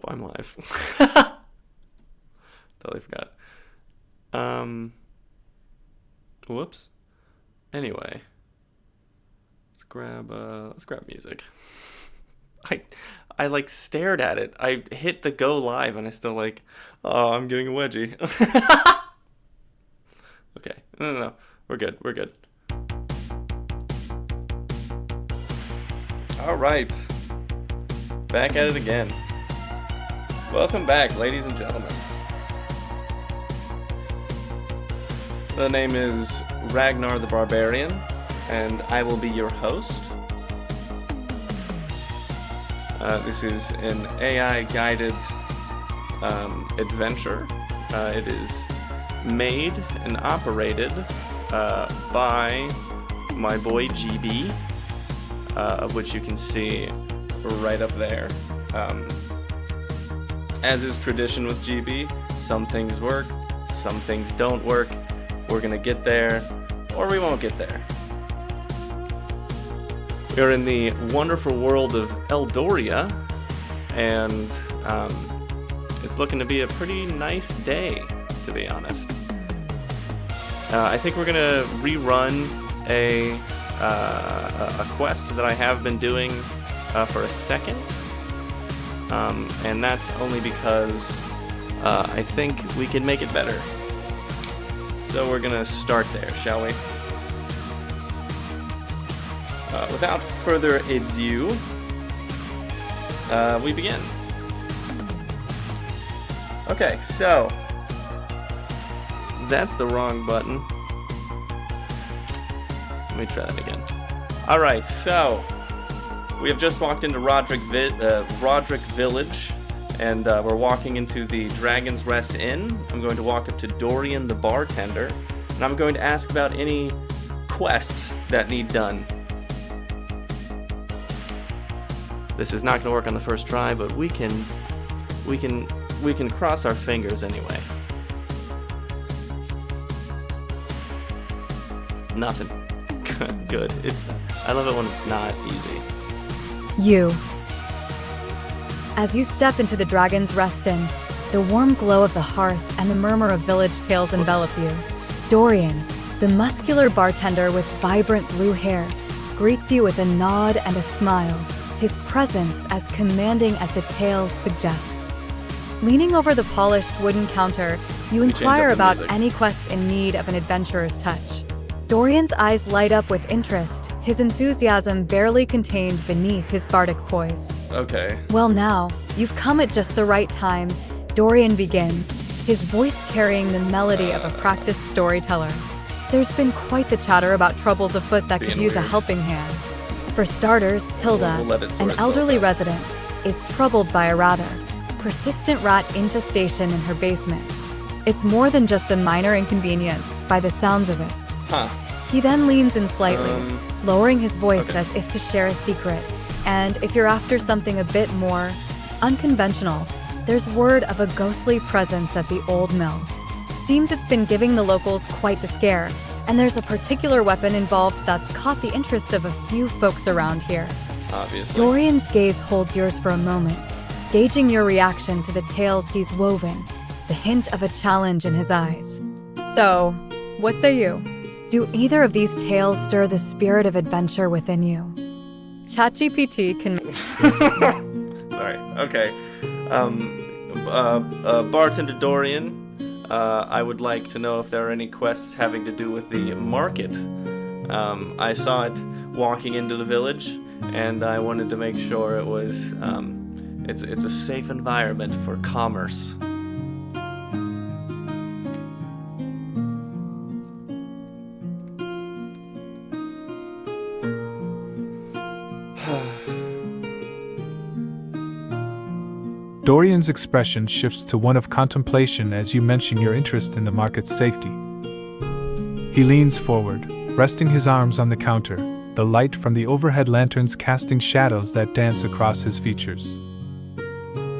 I'm live. Totally forgot. Whoops. Anyway, let's grab music. I like stared at it. I hit the go live and I still like, oh, I'm getting a wedgie. Okay, no. We're good. All right. Back at it again. Welcome back, ladies and gentlemen. The name is Ragnar the Barbarian, and I will be your host. This is an AI-guided adventure. It is made and operated by my boy GB, of which you can see right up there. As is tradition with GB, some things work, some things don't work. We're gonna get there, or we won't get there. We're in the wonderful world of Eldoria, and it's looking to be a pretty nice day, to be honest. I think we're gonna rerun a quest that I have been doing for a second, and that's only because I think we can make it better. So we're gonna start there, shall we? Without further ado, we begin. Okay, so that's the wrong button. Let me try that again. Alright, so we have just walked into Rodrick Village, and we're walking into the Dragon's Rest Inn. I'm going to walk up to Dorian the bartender, and I'm going to ask about any quests that need done. This is not going to work on the first try, but we can cross our fingers anyway. Nothing. Good. I love it when it's not easy. As you step into the Dragon's Rest Inn, the warm glow of the hearth and the murmur of village tales envelop you. Dorian, the muscular bartender with vibrant blue hair, greets you with a nod and a smile, his presence as commanding as the tales suggest. Leaning over the polished wooden counter, you inquire about any quests in need of an adventurer's touch. Dorian's eyes light up with interest, his enthusiasm barely contained beneath his bardic poise. Okay. Well now, you've come at just the right time. Dorian begins, his voice carrying the melody of a practiced storyteller. There's been quite the chatter about troubles afoot that could use a helping hand. For starters, Hilda, an elderly resident, is troubled by a rather persistent rat infestation in her basement. It's more than just a minor inconvenience, by the sounds of it. Huh. He then leans in slightly, lowering his voice as if to share a secret. And if you're after something a bit more unconventional, there's word of a ghostly presence at the old mill. Seems it's been giving the locals quite the scare, and there's a particular weapon involved that's caught the interest of a few folks around here. Obviously. Dorian's gaze holds yours for a moment, gauging your reaction to the tales he's woven, the hint of a challenge in his eyes. So, what say you? Do either of these tales stir the spirit of adventure within you? ChatGPT can... Sorry. Okay. Bartender Dorian, I would like to know if there are any quests having to do with the market. I saw it walking into the village, and I wanted to make sure it was, it's a safe environment for commerce. Dorian's expression shifts to one of contemplation as you mention your interest in the market's safety. He leans forward, resting his arms on the counter, the light from the overhead lanterns casting shadows that dance across his features.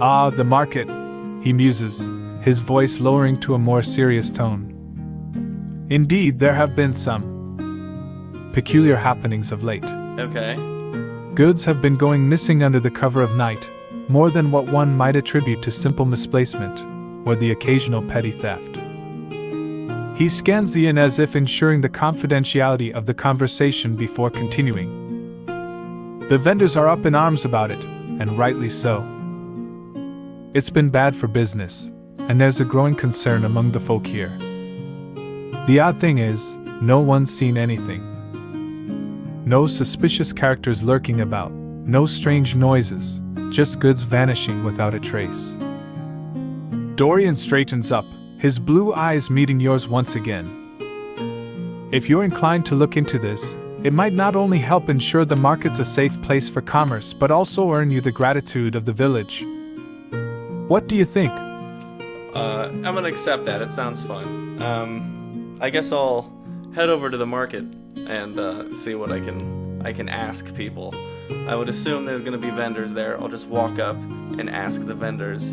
Ah, the market, he muses, his voice lowering to a more serious tone. Indeed, there have been some peculiar happenings of late. Okay. Goods have been going missing under the cover of night, more than what one might attribute to simple misplacement or the occasional petty theft. He scans the inn as if ensuring the confidentiality of the conversation before continuing. The vendors are up in arms about it, and rightly so. It's been bad for business, and there's a growing concern among the folk here. The odd thing is, no one's seen anything. No suspicious characters lurking about, no strange noises, just goods vanishing without a trace. Dorian straightens up, his blue eyes meeting yours once again. If you're inclined to look into this, it might not only help ensure the market's a safe place for commerce, but also earn you the gratitude of the village. What do you think? I'm gonna accept that. It sounds fun. I guess I'll head over to the market and see what I can ask people. I would assume there's gonna be vendors there. I'll just walk up and ask the vendors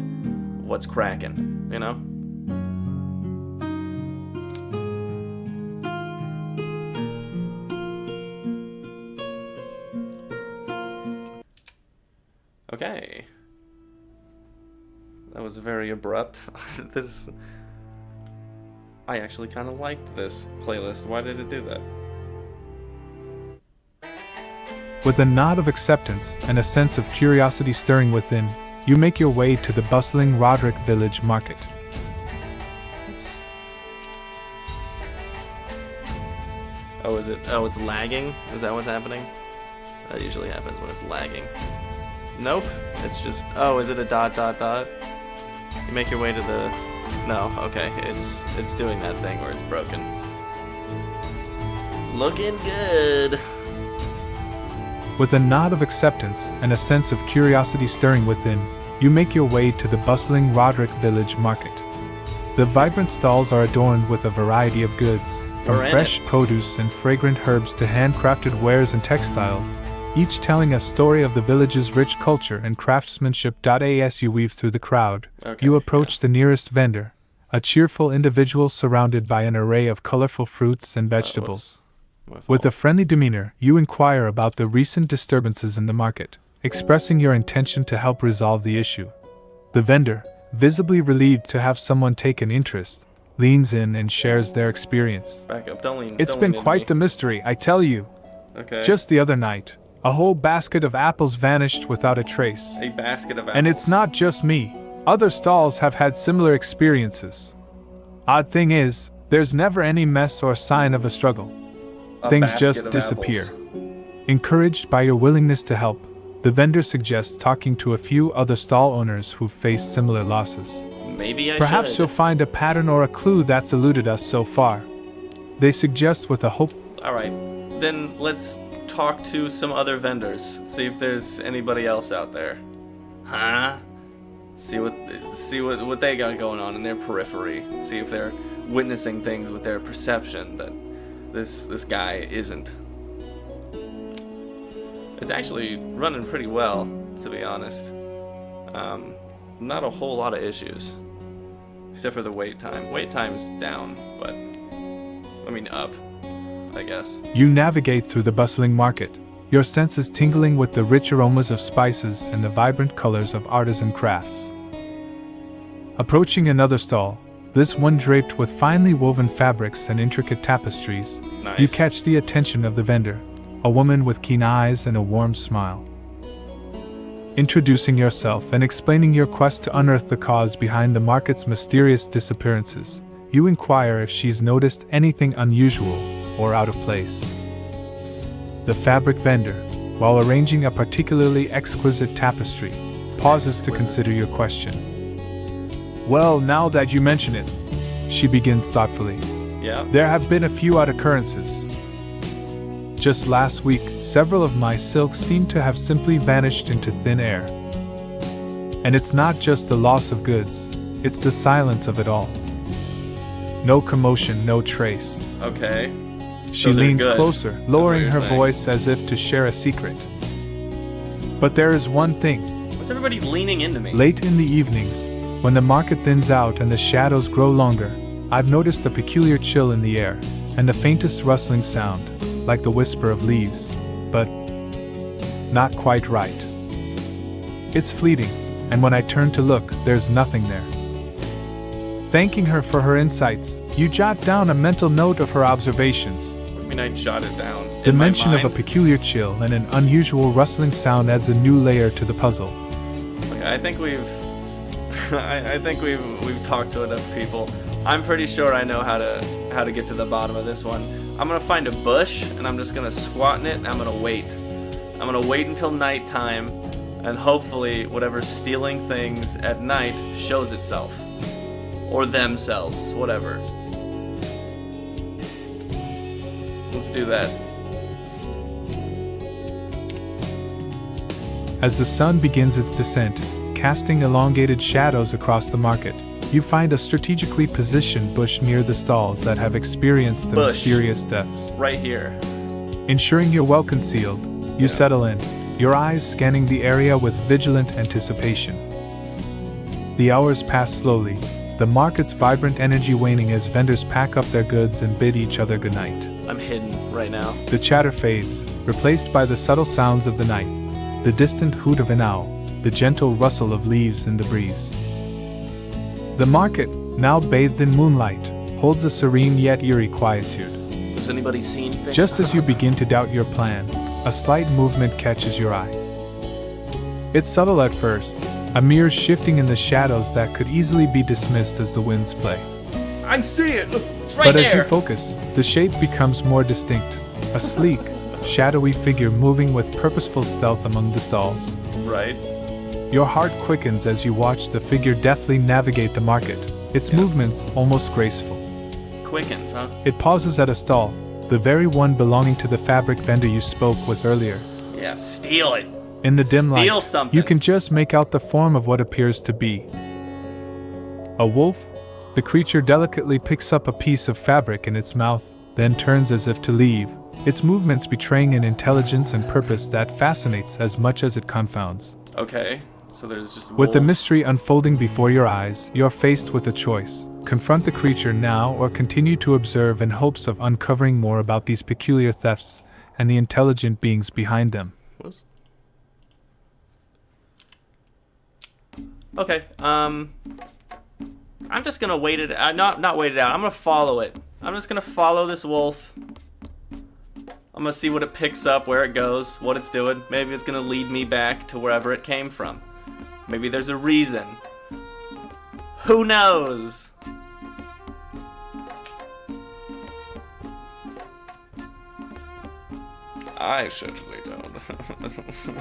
what's cracking, you know? Okay. That was very abrupt. I actually kind of liked this playlist. Why did it do that? With a nod of acceptance and a sense of curiosity stirring within, you make your way to the bustling Rodrick village market. Oh, is it? Oh, it's lagging? Is that what's happening? That usually happens when it's lagging. Nope. It's just... Oh, is it a ... You make your way to the... No, okay. It's doing that thing where it's broken. Looking good! With a nod of acceptance and a sense of curiosity stirring within, you make your way to the bustling Rodrick village market. The vibrant stalls are adorned with a variety of goods, from fresh produce and fragrant herbs to handcrafted wares and textiles, each telling a story of the village's rich culture and craftsmanship. As you weave through the crowd, you approach the nearest vendor, a cheerful individual surrounded by an array of colorful fruits and vegetables. With a friendly demeanor, you inquire about the recent disturbances in the market, expressing your intention to help resolve the issue. The vendor, visibly relieved to have someone take an interest, leans in and shares their experience. Back up, don't lean. It's been quite the mystery, I tell you. Okay. Just the other night, a whole basket of apples vanished without a trace. A basket of apples. And it's not just me. Other stalls have had similar experiences. Odd thing is, there's never any mess or sign of a struggle. Things just disappear. Encouraged by your willingness to help, the vendor suggests talking to a few other stall owners who've faced similar losses. Maybe I Perhaps should. you'll find a pattern or a clue that's eluded us so far. They suggest with a hope. Alright, then let's talk to some other vendors. See if there's anybody else out there. Huh? See what they got going on in their periphery. See if they're witnessing things with their perception that this guy isn't. It's actually running pretty well, to be honest. Not a whole lot of issues. Except for the wait time. Wait time's down, but... I mean up, I guess. You navigate through the bustling market, your senses tingling with the rich aromas of spices and the vibrant colors of artisan crafts. Approaching another stall, this one draped with finely woven fabrics and intricate tapestries, Nice. you catch the attention of the vendor, a woman with keen eyes and a warm smile. Introducing yourself and explaining your quest to unearth the cause behind the market's mysterious disappearances, you inquire if she's noticed anything unusual or out of place. The fabric vendor, while arranging a particularly exquisite tapestry, pauses to consider your question. Well, now that you mention it, she begins thoughtfully. Yeah. There have been a few odd occurrences. Just last week, several of my silks seem to have simply vanished into thin air. And it's not just the loss of goods, it's the silence of it all. No commotion, no trace. Okay. She So they're leans good. closer, That's lowering what her you're saying. voice as if to share a secret. But there is one thing. What's everybody leaning into me? Late in the evenings, when the market thins out and the shadows grow longer, I've noticed a peculiar chill in the air, and the faintest rustling sound, like the whisper of leaves, but not quite right. It's fleeting, and when I turn to look, there's nothing there. Thanking her for her insights, you jot down a mental note of her observations. I mean, I jot it down. The mention of a peculiar chill and an unusual rustling sound adds a new layer to the puzzle. Okay, I think we've talked to enough people. I'm pretty sure I know how to get to the bottom of this one. I'm gonna find a bush and I'm just gonna squat in it and I'm gonna wait. I'm gonna wait until nighttime, and hopefully whatever's stealing things at night shows itself. Or themselves, whatever. Let's do that. As the sun begins its descent, casting elongated shadows across the market, you find a strategically positioned bush near the stalls that have experienced the mysterious deaths. Right here. Ensuring you're well concealed, you settle in, your eyes scanning the area with vigilant anticipation. The hours pass slowly, the market's vibrant energy waning as vendors pack up their goods and bid each other goodnight. I'm hidden right now. The chatter fades, replaced by the subtle sounds of the night, the distant hoot of an owl, the gentle rustle of leaves in the breeze. The market, now bathed in moonlight, holds a serene yet eerie quietude. Has anybody seen things? Just as you begin to doubt your plan, a slight movement catches your eye. It's subtle at first, a mere shifting in the shadows that could easily be dismissed as the wind's play. I see it! Look, it's right But there! as you focus, the shape becomes more distinct, a sleek, shadowy figure moving with purposeful stealth among the stalls. Right. Your heart quickens as you watch the figure deftly navigate the market, its movements almost graceful. Quickens, huh? It pauses at a stall, the very one belonging to the fabric vendor you spoke with earlier. Yeah, steal it. In the dim light, Steal something. you can just make out the form of what appears to be a wolf. The creature delicately picks up a piece of fabric in its mouth, then turns as if to leave, its movements betraying an intelligence and purpose that fascinates as much as it confounds. Okay, so there's just With the wolves. mystery unfolding before your eyes, you're faced with a choice. Confront the creature now or continue to observe in hopes of uncovering more about these peculiar thefts and the intelligent beings behind them. Whoops. Okay, I'm just gonna wait it out. Not wait it out. I'm gonna follow it. I'm just gonna follow this wolf. I'm gonna see what it picks up, where it goes, what it's doing. Maybe it's gonna lead me back to wherever it came from. Maybe there's a reason. Who knows? I certainly don't.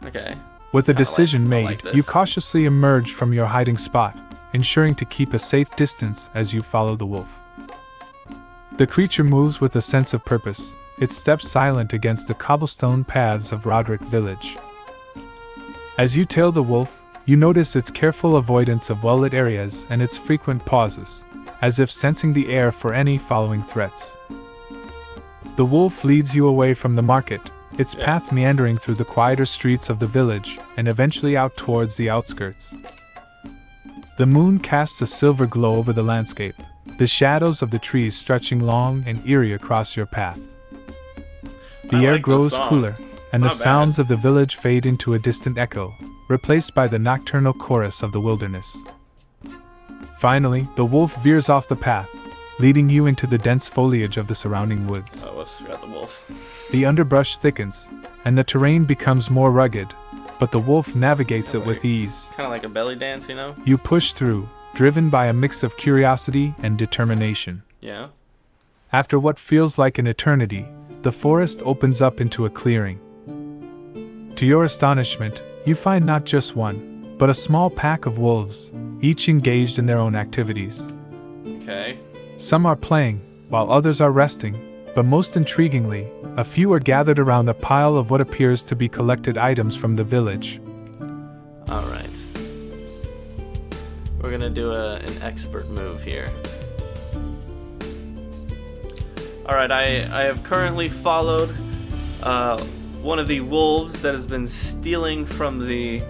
Okay. With a Kinda decision like- I made, like this. you cautiously emerge from your hiding spot, ensuring to keep a safe distance as you follow the wolf. The creature moves with a sense of purpose, its steps silent against the cobblestone paths of Rodrick village. As you tail the wolf, you notice its careful avoidance of well-lit areas and its frequent pauses, as if sensing the air for any following threats. The wolf leads you away from the market, its path meandering through the quieter streets of the village and eventually out towards the outskirts. The moon casts a silver glow over the landscape, the shadows of the trees stretching long and eerie across your path. The air grows cooler, and the sounds of the village fade into a distant echo, replaced by the nocturnal chorus of the wilderness. Finally, the wolf veers off the path, leading you into the dense foliage of the surrounding woods. Oh, whoops, forgot the wolf. The underbrush thickens, and the terrain becomes more rugged, but the wolf navigates it with ease. Kind of like a belly dance, you know? You push through, driven by a mix of curiosity and determination. Yeah. After what feels like an eternity, the forest opens up into a clearing. To your astonishment, you find not just one, but a small pack of wolves, each engaged in their own activities. Okay. Some are playing, while others are resting, but most intriguingly, a few are gathered around a pile of what appears to be collected items from the village. Alright. We're gonna do an expert move here. Alright, I have currently followed one of the wolves that has been stealing from the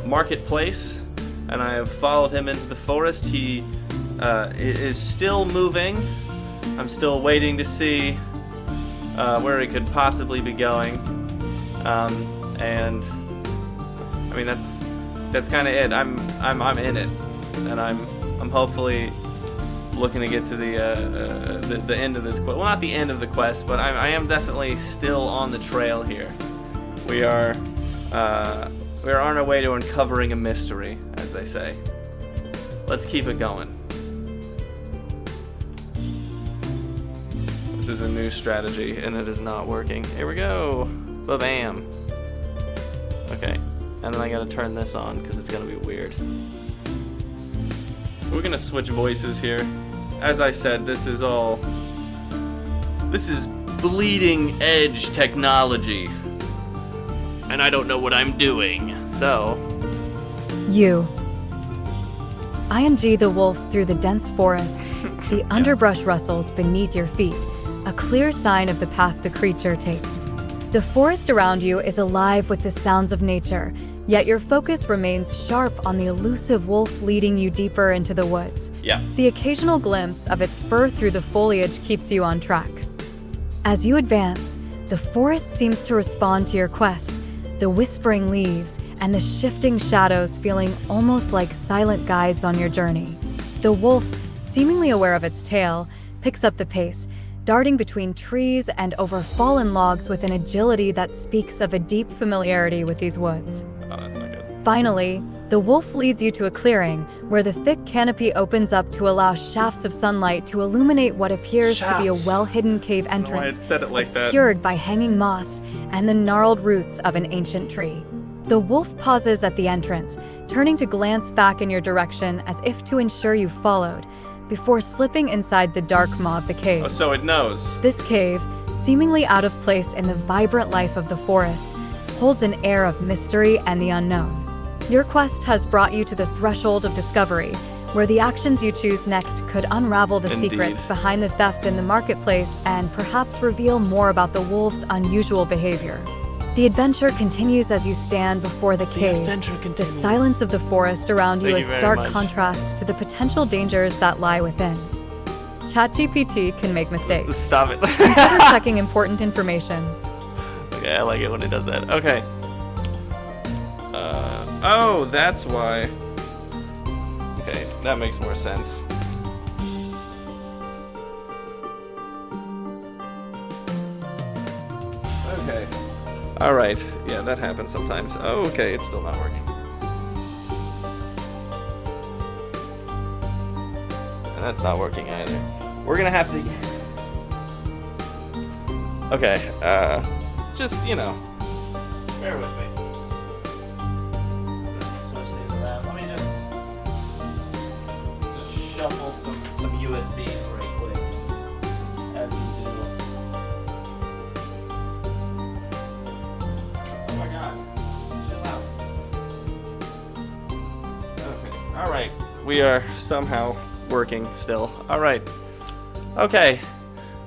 marketplace, and I have followed him into the forest. He is still moving. I'm still waiting to see where it could possibly be going. And I mean that's kind of it. I'm in it, and I'm hopefully looking to get to the end of this quest. Well, not the end of the quest, but I am definitely still on the trail here. We are on our way to uncovering a mystery, as they say. Let's keep it going. This is a new strategy, and it is not working. Here we go. Ba-bam. Okay, and then I gotta turn this on because it's gonna be weird. We're gonna switch voices here. As I said, this is bleeding edge technology, and I don't know what I'm doing. So, I am G the wolf through the dense forest. The underbrush rustles beneath your feet, a clear sign of the path the creature takes. The forest around you is alive with the sounds of nature, yet your focus remains sharp on the elusive wolf leading you deeper into the woods. Yeah. The occasional glimpse of its fur through the foliage keeps you on track. As you advance, the forest seems to respond to your quest, the whispering leaves and the shifting shadows feeling almost like silent guides on your journey. The wolf, seemingly aware of its tail, picks up the pace, darting between trees and over fallen logs with an agility that speaks of a deep familiarity with these woods. Oh, that's not good. Finally, the wolf leads you to a clearing where the thick canopy opens up to allow shafts of sunlight to illuminate what appears to be a well-hidden cave I don't know why it entrance, said it like that. obscured by hanging moss and the gnarled roots of an ancient tree. The wolf pauses at the entrance, turning to glance back in your direction as if to ensure you followed, before slipping inside the dark maw of the cave. Oh, so it knows. This cave, seemingly out of place in the vibrant life of the forest, holds an air of mystery and the unknown. Your quest has brought you to the threshold of discovery, where the actions you choose next could unravel the Indeed. secrets behind the thefts in the marketplace and perhaps reveal more about the wolf's unusual behavior. The adventure continues as you stand before the cave. The silence of the forest around you Thank is you very stark much. contrast to the potential dangers that lie within. ChatGPT can make mistakes. Stop it. Consider checking important information. Okay, I like it when it does that. Okay. Oh, that's why. Okay, that makes more sense. Okay. Alright, yeah, that happens sometimes. Oh, okay, it's still not working. And that's not working either. We're gonna have to... Okay, just, you know, bear with me. Let's switch these around. Let me just shuffle some USBs right quick, as you do. Oh my god, chill out. Okay, alright, we are somehow working still. Alright, okay.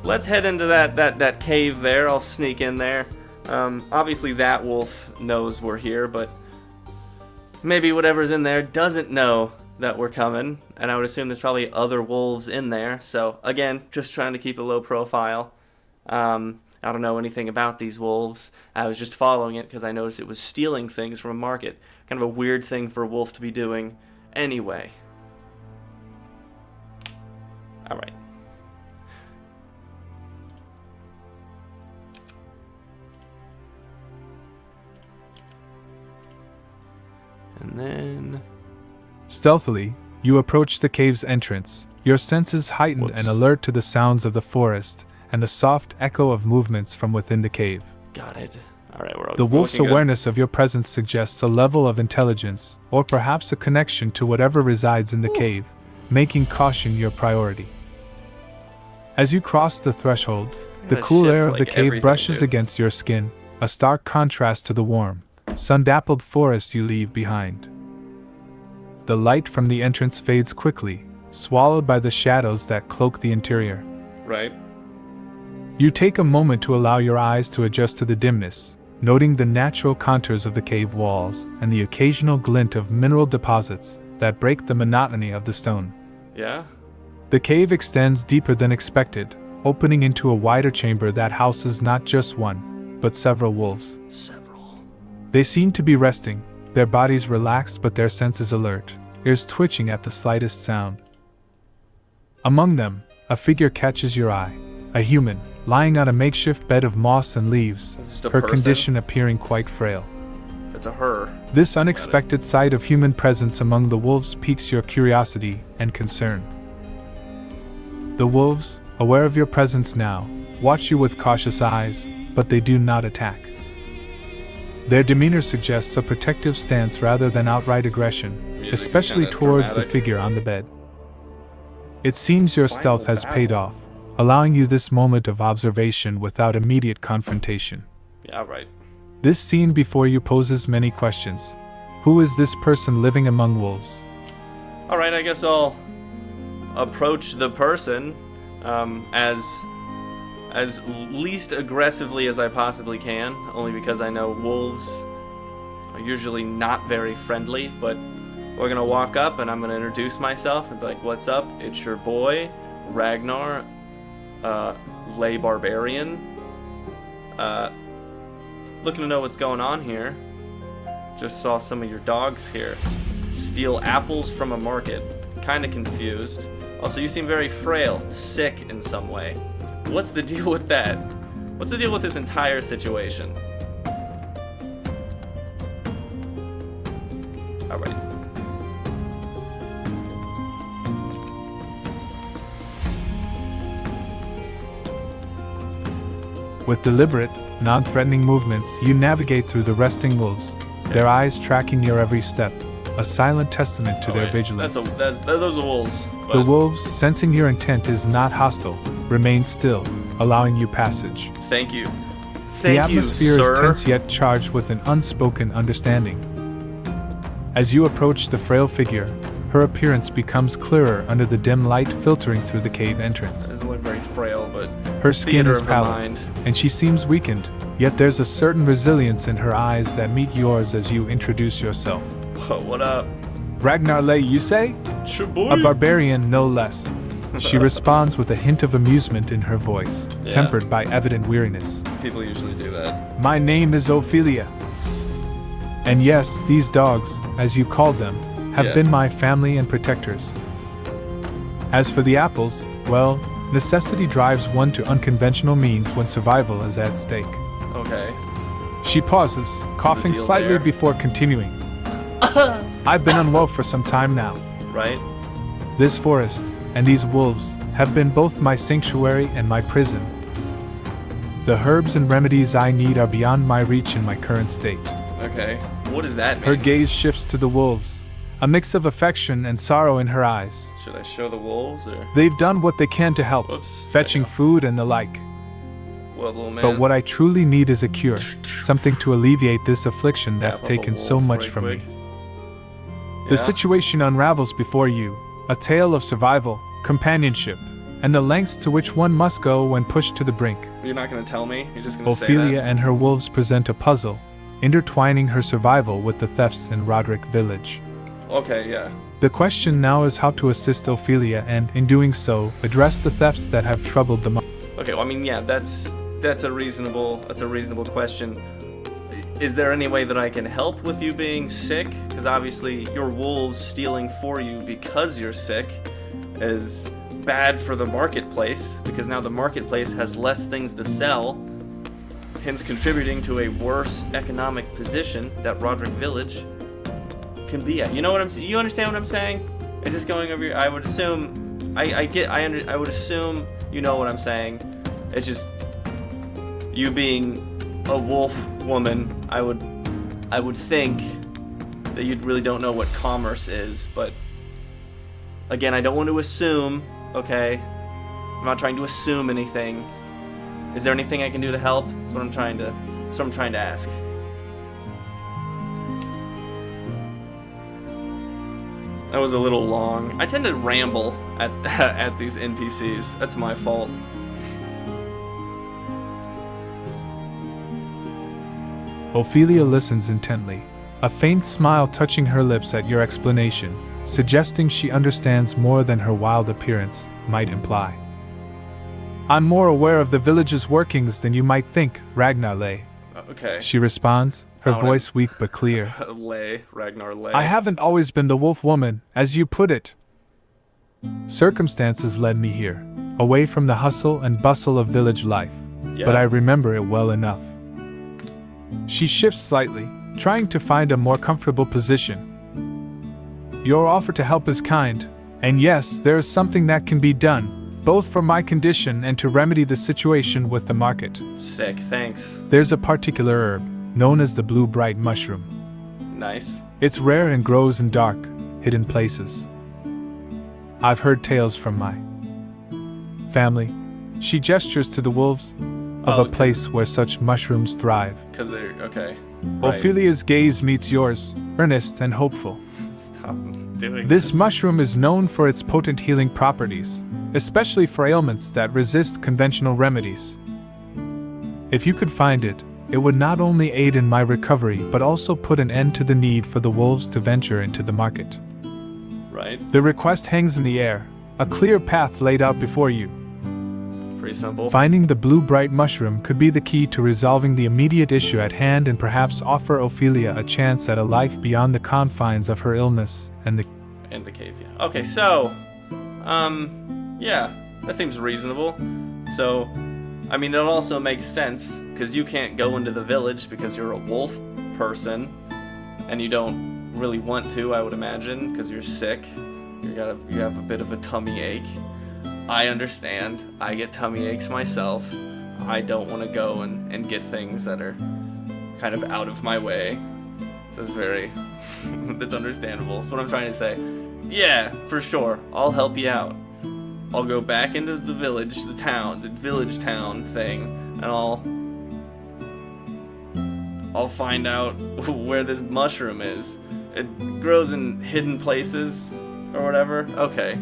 Let's head into that cave there. I'll sneak in there. Obviously that wolf knows we're here, but maybe whatever's in there doesn't know that we're coming, and I would assume there's probably other wolves in there. So again, just trying to keep a low profile. I don't know anything about these wolves. I was just following it because I noticed it was stealing things from a market. Kind of a weird thing for a wolf to be doing anyway. Alright. And then... Stealthily, you approach the cave's entrance, your senses heightened and alert to the sounds of the forest and the soft echo of movements from within the cave. Got it. Alright, we're The wolf's looking good. awareness of your presence suggests a level of intelligence, or perhaps a connection to whatever resides in the cave, making caution your priority. As you cross the threshold, the Gotta cool shift air of the like cave everything, brushes dude. against your skin, a stark contrast to the warm, sun-dappled forest you leave behind. The light from the entrance fades quickly, swallowed by the shadows that cloak the interior. Right. You take a moment to allow your eyes to adjust to the dimness, noting the natural contours of the cave walls and the occasional glint of mineral deposits that break the monotony of the stone. Yeah? The cave extends deeper than expected, opening into a wider chamber that houses not just one, but several wolves. They seem to be resting, their bodies relaxed but their senses alert, ears twitching at the slightest sound. Among them, a figure catches your eye, a human, lying on a makeshift bed of moss and leaves, her condition appearing quite frail. It's a her. This unexpected sight of human presence among the wolves piques your curiosity and concern. The wolves, aware of your presence now, watch you with cautious eyes, but they do not attack. Their demeanor suggests a protective stance rather than outright aggression, especially towards the figure on the bed. It seems your stealth has paid off, allowing you this moment of observation without immediate confrontation. Yeah, right. This scene before you poses many questions. Who is this person living among wolves? Alright, I guess I'll approach the person as least aggressively as I possibly can, only because I know wolves are usually not very friendly, but we're gonna walk up and I'm gonna introduce myself and be like, what's up? It's your boy, Ragnar, lay barbarian. Looking to know what's going on here. Just saw some of your dogs here steal apples from a market. Kinda confused. Also, you seem very frail, sick in some way. What's the deal with that? What's the deal with this entire situation? Alright. With deliberate, non-threatening movements, you navigate through the resting wolves, their eyes tracking your every step, a silent testament to their vigilance. Those are wolves. The wolves, sensing your intent is not hostile, remain still, allowing you passage. Thank you. The atmosphere is tense yet charged with an unspoken understanding. As you approach the frail figure, her appearance becomes clearer under the dim light filtering through the cave entrance. Doesn't look very frail, but her skin is pallid, and she seems weakened, yet there's a certain resilience in her eyes that meet yours as you introduce yourself. What up? Ragnar Lay, you say? A barbarian, no less. She responds with a hint of amusement in her voice, tempered by evident weariness. People usually do that. My name is Ophelia. And yes, these dogs, as you called them, have been my family and protectors. As for the apples, well, necessity drives one to unconventional means when survival is at stake. Okay. She pauses, coughing slightly before continuing. I've been unwell for some time now. Right? This forest, and these wolves, have been both my sanctuary and my prison. The herbs and remedies I need are beyond my reach in my current state. Okay. What does that mean? Her gaze shifts to the wolves, a mix of affection and sorrow in her eyes. Should I show the wolves, or? They've done what they can to help, fetching food and the like. Well, little man. But what I truly need is a cure, something to alleviate this affliction that's taken so much from me. The situation unravels before you, a tale of survival, companionship, and the lengths to which one must go when pushed to the brink. You're not going to tell me? You're just going to say that? Ophelia and her wolves present a puzzle, intertwining her survival with the thefts in Rodrick village. Okay, yeah. The question now is how to assist Ophelia and, in doing so, address the thefts that have troubled them. Okay, well, I mean, yeah, that's a reasonable question. Is there any way that I can help with you being sick? Because obviously your wolves stealing for you because you're sick is bad for the marketplace, because now the marketplace has less things to sell, hence contributing to a worse economic position that Rodrick Village can be at. You know what I'm saying? You understand what I'm saying? Is this going over your... I would assume... I would assume you know what I'm saying. It's just... You being a wolf woman, I would think that you really don't know what commerce is, but... Again, I don't want to assume, okay? I'm not trying to assume anything. Is there anything I can do to help? That's what I'm trying to ask. That was a little long. I tend to ramble at these NPCs. That's my fault. Ophelia listens intently, a faint smile touching her lips at your explanation, suggesting she understands more than her wild appearance might imply. I'm more aware of the village's workings than you might think, Ragnar lay. Okay. She responds, her Found it. voice weak but clear. Ragnar lay. I haven't always been the wolf woman, as you put it. Circumstances led me here, away from the hustle and bustle of village life, but I remember it well enough. She shifts slightly, trying to find a more comfortable position. Your offer to help is kind, and yes, there is something that can be done, both for my condition and to remedy the situation with the market. Sick, thanks. There's a particular herb, known as the blue bright mushroom. Nice. It's rare and grows in dark, hidden places. I've heard tales from my family. She gestures to the wolves of a place where such mushrooms thrive. Because they're, okay. Right. Ophelia's gaze meets yours, earnest and hopeful. Stop doing This mushroom is known for its potent healing properties, especially for ailments that resist conventional remedies. If you could find it, it would not only aid in my recovery but also put an end to the need for the wolves to venture into the market. Right. The request hangs in the air, a clear path laid out before you. Pretty simple. Finding the blue bright mushroom could be the key to resolving the immediate issue at hand and perhaps offer Ophelia a chance at a life beyond the confines of her illness and the cave, yeah. Okay, so, yeah, that seems reasonable. So, I mean, it also makes sense, because you can't go into the village because you're a wolf person, and you don't really want to, I would imagine, because you're sick. You have a bit of a tummy ache. I understand. I get tummy aches myself. I don't want to go and get things that are kind of out of my way. So it's very... that's understandable. That's what I'm trying to say. Yeah, for sure. I'll help you out. I'll go back into the village, the village town thing, and I'll find out where this mushroom is. It grows in hidden places or whatever. Okay.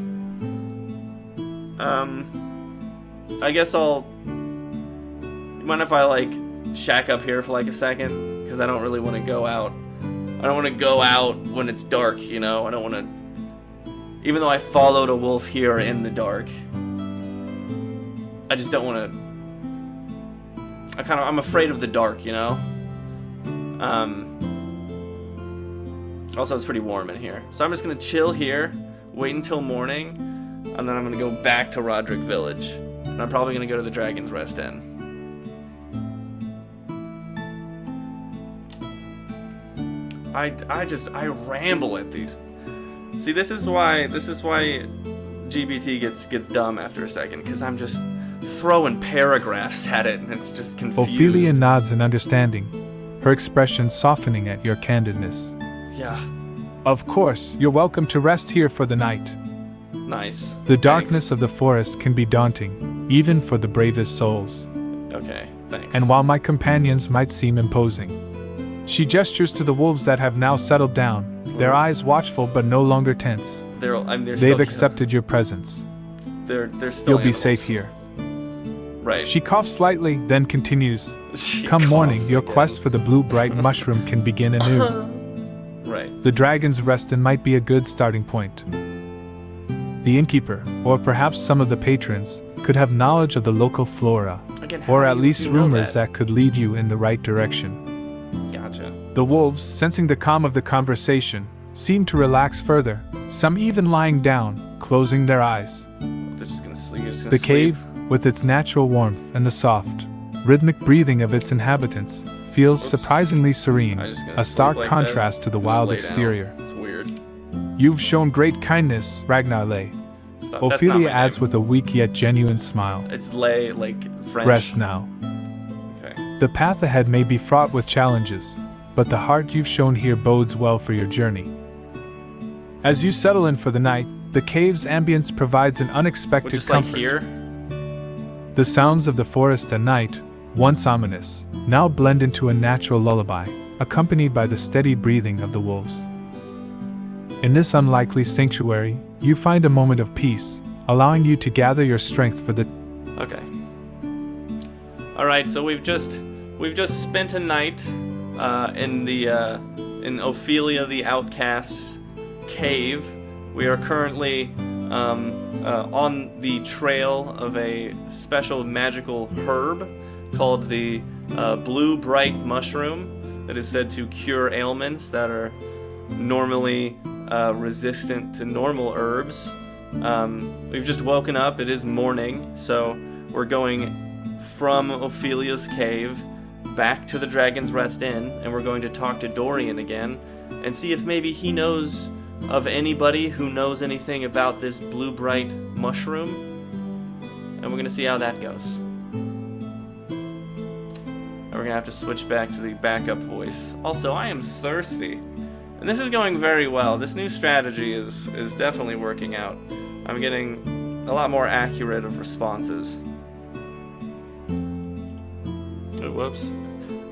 I guess I'll... You mind if I, like, shack up here for, like, a second? Because I don't really want to go out. I don't want to go out when it's dark, you know? I don't want to... Even though I followed a wolf here in the dark, I just don't want to... I'm afraid of the dark, you know? Also, it's pretty warm in here. So I'm just going to chill here, wait until morning, and then I'm going to go back to Rodrick Village. And I'm probably going to go to the Dragon's Rest Inn. I ramble at these. See, this is why GBT gets dumb after a second, because I'm just throwing paragraphs at it, and it's just confused. Ophelia nods in understanding, her expression softening at your candidness. Yeah. Of course, you're welcome to rest here for the night. Nice. The darkness of the forest can be daunting, even for the bravest souls. Okay, thanks. And while my companions might seem imposing, she gestures to the wolves that have now settled down, their eyes watchful but no longer tense. They've accepted your presence. They're still You'll be animals. safe here. Right. She coughs slightly, then continues. Come morning, your quest for the blue bright mushroom can begin anew. Right. The Dragon's Rest Inn might be a good starting point. The innkeeper, or perhaps some of the patrons, could have knowledge of the local flora, Again, or at least rumors that could lead you in the right direction. Gotcha. The wolves, sensing the calm of the conversation, seem to relax further, some even lying down, closing their eyes. They're just gonna sleep. The cave, with its natural warmth and the soft, rhythmic breathing of its inhabitants, feels surprisingly serene, a stark contrast to the wild exterior. It's weird. You've shown great kindness, Ragnar lay. Ophelia adds with a weak yet genuine smile. It's lay, like French. Rest now. Okay. The path ahead may be fraught with challenges, but the heart you've shown here bodes well for your journey. As you settle in for the night, the cave's ambience provides an unexpected comfort. Like here? The sounds of the forest at night, once ominous, now blend into a natural lullaby, accompanied by the steady breathing of the wolves. In this unlikely sanctuary, you find a moment of peace, allowing you to gather your strength for the... Okay. Alright, so we've just spent a night in Ophelia the Outcast's cave. We are currently on the trail of a special magical herb called the blue bright mushroom that is said to cure ailments that are normally resistant to normal herbs. We've just woken up. It is morning, so we're going from Ophelia's cave back to the Dragon's Rest Inn, and we're going to talk to Dorian again and see if maybe he knows of anybody who knows anything about this blue bright mushroom, and we're going to see how that goes. And we're going to have to switch back to the backup voice. Also, I am thirsty, and this is going very well. This new strategy is definitely working out. I'm getting a lot more accurate of responses. Oh, whoops.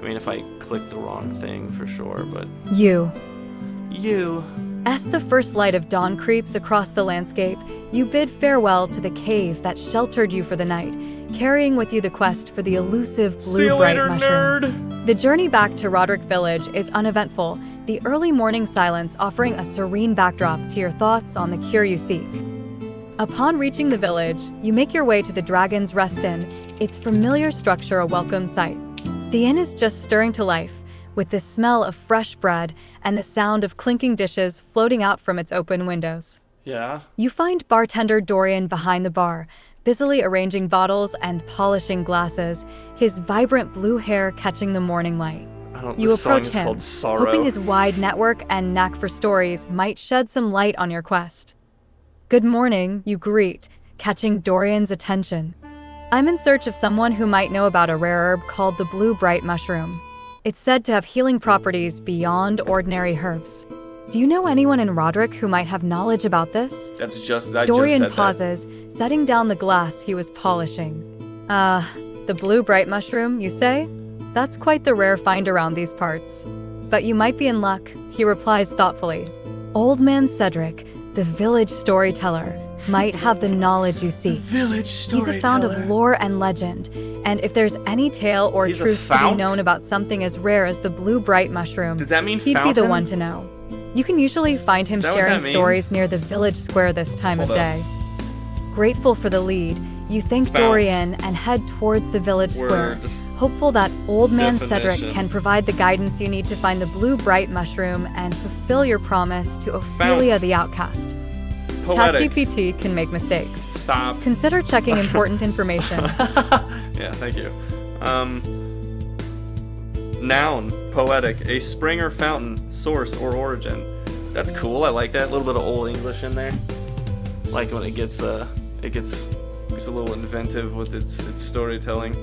I mean, if I click the wrong thing, for sure, but... You. As the first light of dawn creeps across the landscape, you bid farewell to the cave that sheltered you for the night, carrying with you the quest for the elusive blue bright mushroom. Nerd! The journey back to Rodrick Village is uneventful, the early morning silence offering a serene backdrop to your thoughts on the cure you seek. Upon reaching the village, you make your way to the Dragon's Rest Inn, its familiar structure a welcome sight. The inn is just stirring to life, with the smell of fresh bread and the sound of clinking dishes floating out from its open windows. Yeah? You find bartender Dorian behind the bar, busily arranging bottles and polishing glasses, his vibrant blue hair catching the morning light. You approach him, hoping his wide network and knack for stories might shed some light on your quest. Good morning, you greet, catching Dorian's attention. I'm in search of someone who might know about a rare herb called the blue bright mushroom. It's said to have healing properties beyond ordinary herbs. Do you know anyone in Rodrick who might have knowledge about this? Dorian pauses, setting down the glass he was polishing. The blue bright mushroom, you say? That's quite the rare find around these parts. But you might be in luck, he replies thoughtfully. Old Man Cedric, the village storyteller, might have the knowledge you seek. He's a fount of lore and legend, and if there's any tale or truth to be known about something as rare as the blue bright mushroom, does that mean he'd be the one to know. You can usually find him sharing stories near the village square this time of day. Grateful for the lead, you thank Dorian and head towards the village square, hopeful that Old Man Cedric can provide the guidance you need to find the blue bright mushroom and fulfill your promise to Ophelia the outcast. ChatGPT can make mistakes. Stop. Consider checking important information. Yeah, thank you. Noun, poetic, a spring or fountain, source or origin. That's cool. I like that. A little bit of Old English in there. Like when it gets a little inventive with its storytelling.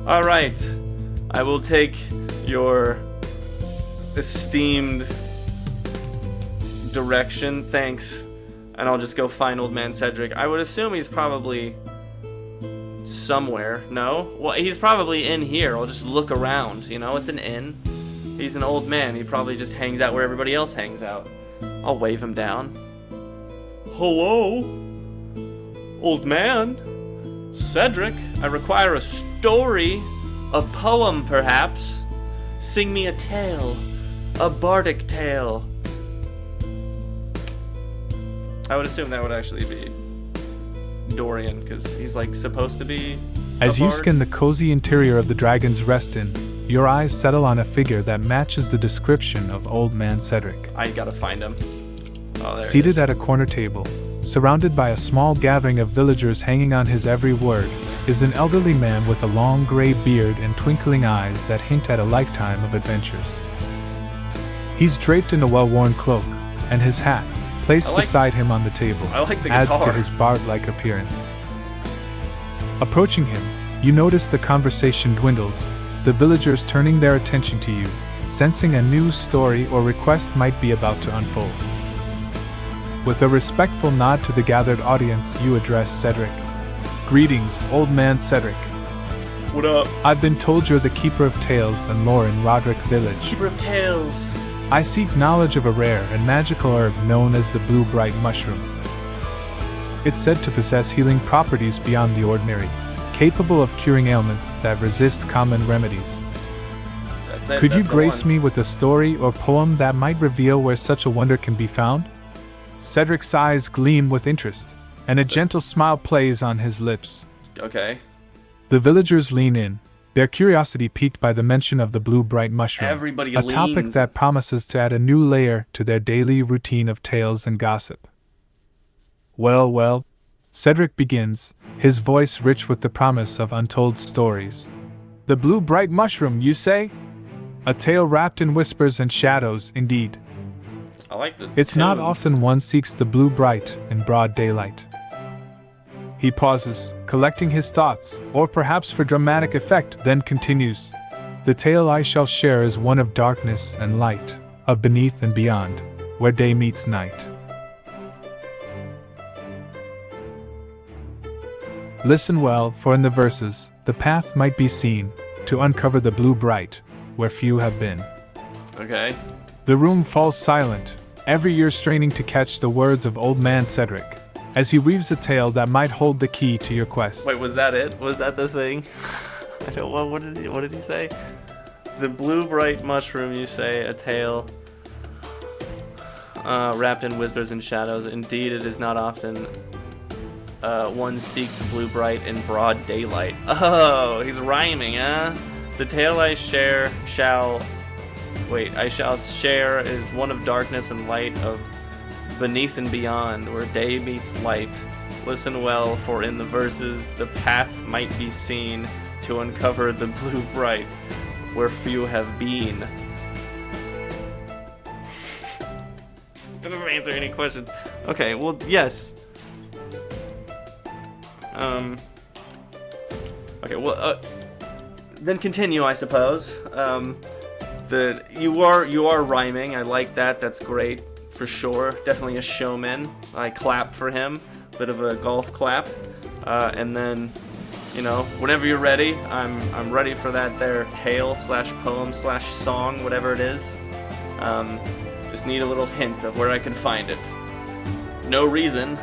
All right, I will take your esteemed direction. Thanks. And I'll just go find Old Man Cedric. I would assume he's probably somewhere. No? Well, he's probably in here. I'll just look around. You know, it's an inn. He's an old man. He probably just hangs out where everybody else hangs out. I'll wave him down. Hello? Old man? Cedric, I require a story. A poem, perhaps. Sing me a tale. A bardic tale. I would assume that would actually be Dorian, because he's like supposed to be As you scan the cozy interior of the Dragon's Rest Inn, your eyes settle on a figure that matches the description of Old Man Cedric. I gotta find him. Oh, there Seated at a corner table, surrounded by a small gathering of villagers hanging on his every word, is an elderly man with a long gray beard and twinkling eyes that hint at a lifetime of adventures. He's draped in a well-worn cloak, and his hat, placed beside him on the table, adds to his bard-like appearance. Approaching him, you notice the conversation dwindles, the villagers turning their attention to you, sensing a new story or request might be about to unfold. With a respectful nod to the gathered audience, you address Cedric. Greetings, Old Man Cedric. What up? I've been told you're the keeper of tales and lore in Rodrick Village. Keeper of tales. I seek knowledge of a rare and magical herb known as the blue bright mushroom. It's said to possess healing properties beyond the ordinary, capable of curing ailments that resist common remedies. Could you grace me with a story or poem that might reveal where such a wonder can be found? Cedric's eyes gleam with interest, and a gentle smile plays on his lips. Okay. The villagers lean in, their curiosity piqued by the mention of the blue bright mushroom, Everybody a leans. topic that promises to add a new layer to their daily routine of tales and gossip. Well, Cedric begins, his voice rich with the promise of untold stories. The blue bright mushroom, you say? A tale wrapped in whispers and shadows, indeed. I like the It's tunes. not often one seeks the blue bright in broad daylight. He pauses, collecting his thoughts, or perhaps for dramatic effect, then continues. The tale I shall share is one of darkness and light, of beneath and beyond, where day meets night. Listen well, for in the verses, the path might be seen, to uncover the blue bright, where few have been. Okay. The room falls silent, every ear straining to catch the words of old man Cedric, as he weaves a tale that might hold the key to your quest. Wait, was that it? Was that the thing? I don't. What did he say? The blue bright mushroom. You say a tale wrapped in whispers and shadows. Indeed, it is not often one seeks the blue bright in broad daylight. Oh, he's rhyming, huh? The tale I shall share is one of darkness and light, of beneath and beyond, where day meets light. Listen well, for in the verses the path might be seen, to uncover the blue bright, where few have been. That doesn't answer any questions. Okay, well, yes. Okay, well, then continue, I suppose. You are rhyming. I like that. That's great. For sure, definitely a showman. I clap for him, bit of a golf clap, and then, whenever you're ready, I'm ready for that there tale / poem / song, whatever it is. Just need a little hint of where I can find it. No reason.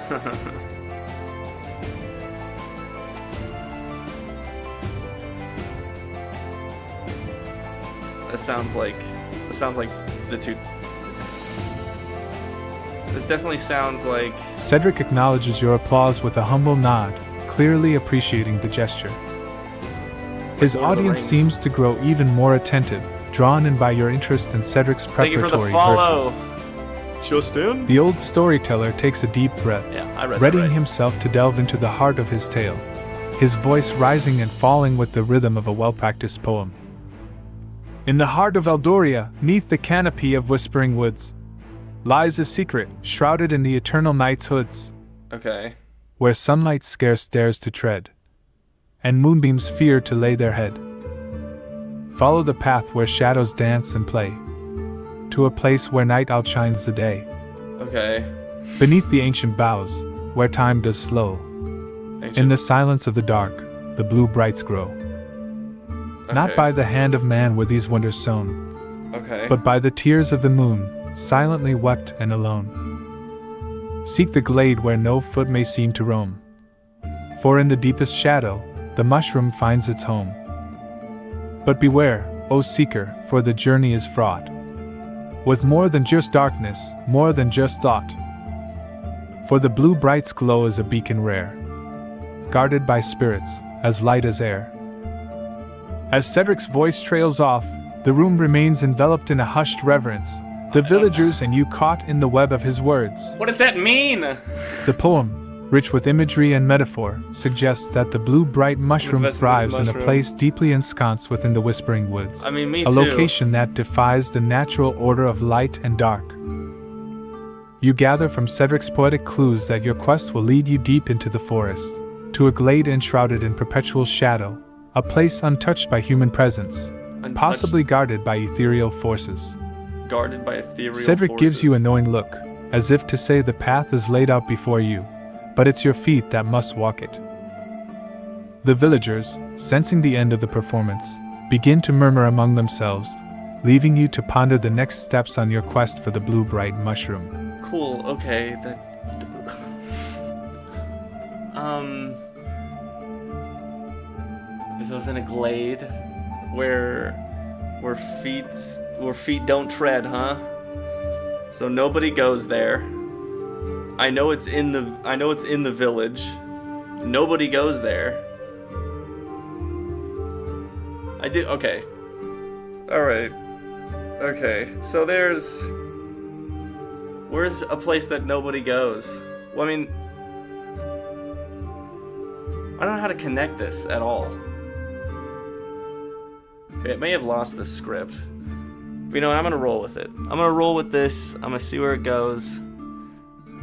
This sounds like the two. This definitely sounds like... Cedric acknowledges your applause with a humble nod, clearly appreciating the gesture. His audience seems to grow even more attentive, drawn in by your interest in Cedric's preparatory verses. Just in? The old storyteller takes a deep breath, readying himself to delve into the heart of his tale, his voice rising and falling with the rhythm of a well-practiced poem. In the heart of Eldoria, 'neath the canopy of whispering woods, lies a secret, shrouded in the eternal night's hoods. Okay. Where sunlight scarce dares to tread, and moonbeams fear to lay their head. Follow the path where shadows dance and play, to a place where night outshines the day. Okay. Beneath the ancient boughs, where time does slow, in the silence of the dark, the blue brights grow. Okay. Not by the hand of man were these wonders sown, but by the tears of the moon, silently wept and alone. Seek the glade where no foot may seem to roam, for in the deepest shadow, the mushroom finds its home. But beware, O seeker, for the journey is fraught with more than just darkness, more than just thought. For the blue bright's glow is a beacon rare, guarded by spirits, as light as air. As Cedric's voice trails off, the room remains enveloped in a hushed reverence, the villagers and you caught in the web of his words. What does that mean? The poem, rich with imagery and metaphor, suggests that the blue bright mushroom thrives in a place deeply ensconced within the whispering woods. Me a location that defies the natural order of light and dark. You gather from Cedric's poetic clues that your quest will lead you deep into the forest, to a glade enshrouded in perpetual shadow, a place untouched by human presence, possibly guarded by ethereal forces. Guarded by ethereal Cedric forces. gives you a knowing look, as if to say the path is laid out before you, but it's your feet that must walk it. The villagers, sensing the end of the performance, begin to murmur among themselves, leaving you to ponder the next steps on your quest for the blue bright mushroom. Cool, okay, This was in a glade where feet don't tread, huh? So nobody goes there. I know it's in the village. Nobody goes there. I do. Okay. All right. Okay. So where's a place that nobody goes? Well, I mean, I don't know how to connect this at all. Okay, it may have lost the script. But you know what? I'm gonna roll with it. I'm gonna roll with this. I'm gonna see where it goes.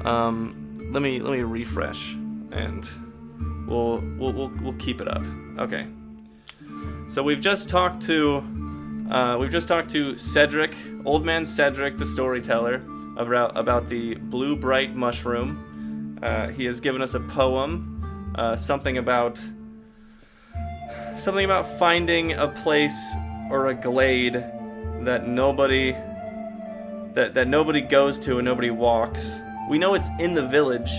Let me refresh, and we'll keep it up. Okay. So we've just talked to Cedric, Old Man Cedric, the storyteller, about the blue bright mushroom. He has given us a poem, something about finding a place or a glade that nobody goes to and nobody walks. We know it's in the village,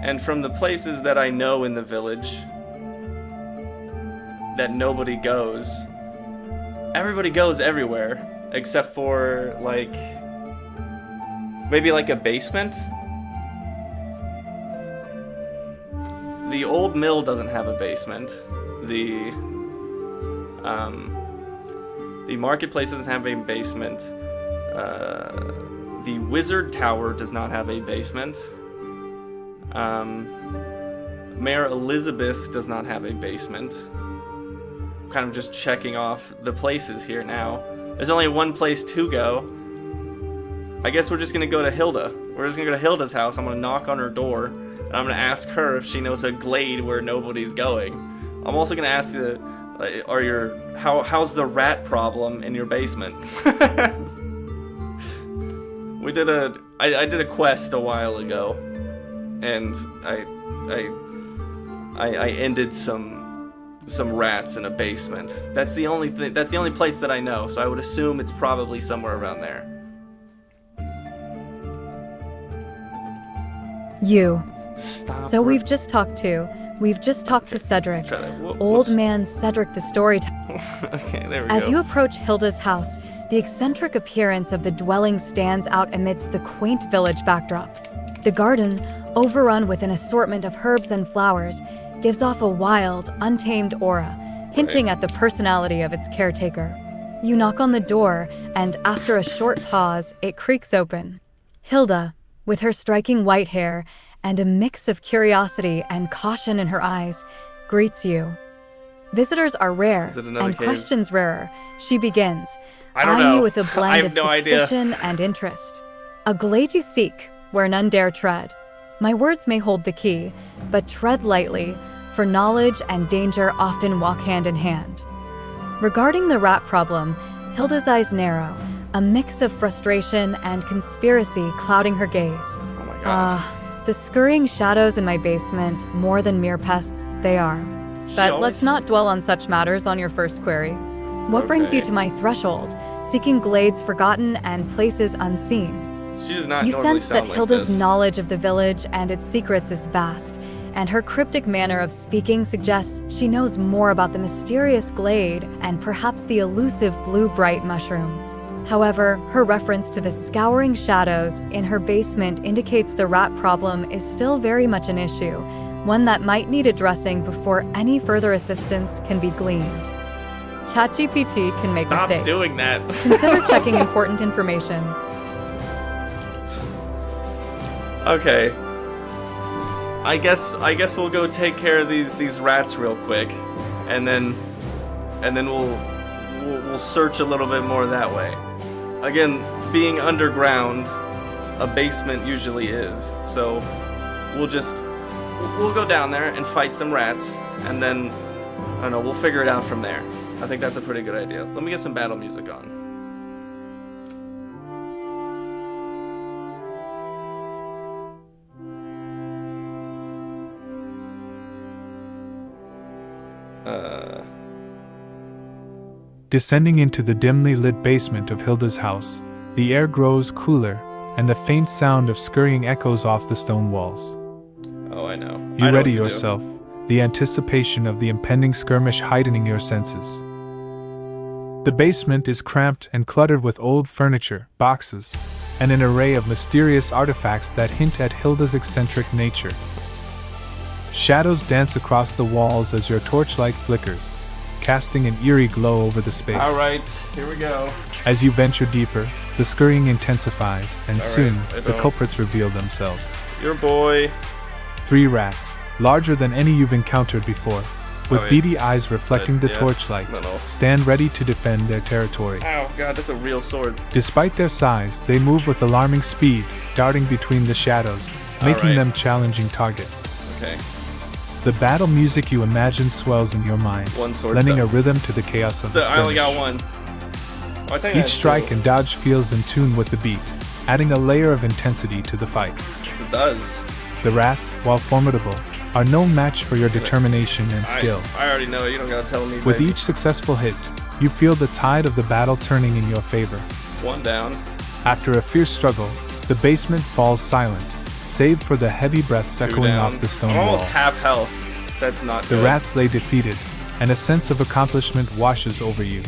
and from the places that I know in the village that nobody goes, everybody goes everywhere except for like maybe like a basement. The old mill doesn't have a basement. The marketplace doesn't have a basement. The wizard tower does not have a basement. Mayor Elizabeth does not have a basement. I'm kind of just checking off the places here now. There's only one place to go. I guess we're just gonna go to Hilda. We're just gonna go to Hilda's house. I'm gonna knock on her door, and I'm gonna ask her if she knows a glade where nobody's going. I'm also gonna ask you, how's the rat problem in your basement? I did a quest a while ago, and I ended some rats in a basement. That's the only thing. That's the only place that I know. So I would assume it's probably somewhere around there. You. Stop. So we've just talked to Cedric, Old Man Cedric the storyteller. Okay, there we go. As you approach Hilda's house, the eccentric appearance of the dwelling stands out amidst the quaint village backdrop. The garden, overrun with an assortment of herbs and flowers, gives off a wild, untamed aura, hinting at the personality of its caretaker. You knock on the door, and after a short pause, it creaks open. Hilda, with her striking white hair and a mix of curiosity and caution in her eyes, greets you. Visitors are rare, and questions rarer. She begins, eyeing you with a blend of suspicion and interest. A glade you seek, where none dare tread. My words may hold the key, but tread lightly, for knowledge and danger often walk hand in hand. Regarding the rat problem, Hilda's eyes narrow, a mix of frustration and conspiracy clouding her gaze. Oh my god. The scurrying shadows in my basement, more than mere pests, they are. But let's not dwell on such matters on your first query. What brings you to my threshold, seeking glades forgotten and places unseen? She does not You normally sense sound that like Hilda's this. knowledge of the village and its secrets is vast, and her cryptic manner of speaking suggests she knows more about the mysterious glade and perhaps the elusive blue bright mushroom. However, her reference to the scouring shadows in her basement indicates the rat problem is still very much an issue, one that might need addressing before any further assistance can be gleaned. ChatGPT can make mistakes. Stop doing that. Consider checking important information. Okay. I guess we'll go take care of these rats real quick, and then we'll search a little bit more that way. Again, being underground, a basement usually is. So we'll go down there and fight some rats, and then I don't know, we'll figure it out from there. I think that's a pretty good idea. Let me get some battle music on. Descending into the dimly lit basement of Hilda's house, the air grows cooler, and the faint sound of scurrying echoes off the stone walls. Oh, I know. You ready yourself, the anticipation of the impending skirmish heightening your senses. The basement is cramped and cluttered with old furniture, boxes, and an array of mysterious artifacts that hint at Hilda's eccentric nature. Shadows dance across the walls as your torchlight flickers, casting an eerie glow over the space. Alright, here we go. As you venture deeper, the scurrying intensifies, and soon, the culprits reveal themselves. Your boy. 3 rats, larger than any you've encountered before, with beady eyes reflecting the torchlight, stand ready to defend their territory. Oh god, that's a real sword. Despite their size, they move with alarming speed, darting between the shadows, making them challenging targets. Okay. The battle music you imagine swells in your mind, lending a rhythm to the chaos of the skirmish. I only got one. Each strike and dodge feels in tune with the beat, adding a layer of intensity to the fight. Yes, it does. The rats, while formidable, are no match for your determination and skill. I already know, you don't gotta tell me. With each successful hit, you feel the tide of the battle turning in your favor. 1 down. After a fierce struggle, the basement falls silent, save for the heavy breaths echoing off the stone I'm wall. almost half health. That's not good. The rats lay defeated, and a sense of accomplishment washes over you.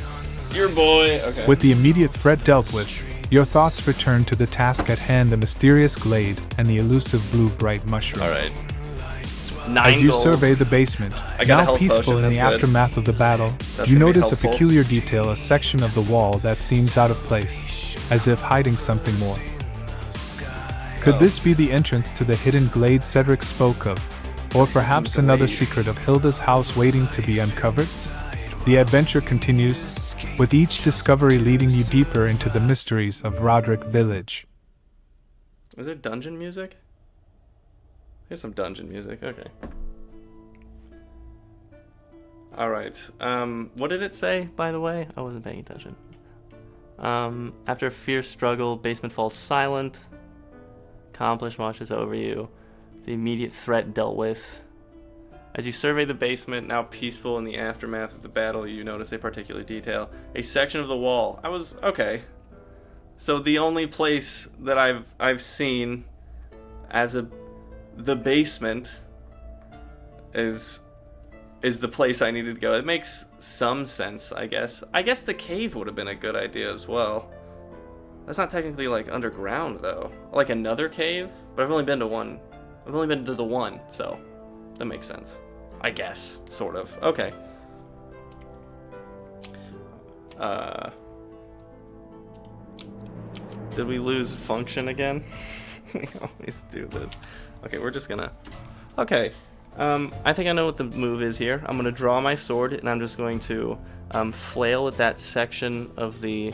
Your boy. Okay. With the immediate threat dealt with, your thoughts return to the task at hand, the mysterious glade and the elusive blue bright mushroom. Alright. As you survey the basement, now peaceful in the aftermath of the battle, you notice a peculiar detail, a section of the wall that seems out of place, as if hiding something more. Could this be the entrance to the hidden glade Cedric spoke of? Or perhaps another secret of Hilda's house waiting to be uncovered? The adventure continues, with each discovery leading you deeper into the mysteries of Rodrick Village. Is there dungeon music? Here's some dungeon music, okay. Alright, what did it say, by the way? I wasn't paying attention. After a fierce struggle, basement falls silent. Accomplished watches over you. The immediate threat dealt with. As you survey the basement, now peaceful in the aftermath of the battle, you notice a particular detail. A section of the wall. Okay. So the only place that I've seen as the basement is the place I needed to go. It makes some sense, I guess. I guess the cave would have been a good idea as well. That's not technically like underground though. Like another cave, but I've only been to one. I've only been to the one, so that makes sense. I guess, sort of. Okay. Did we lose function again? We always do this. Okay, we're just gonna... Okay. I think I know what the move is here. I'm gonna draw my sword, and I'm just going to flail at that section of the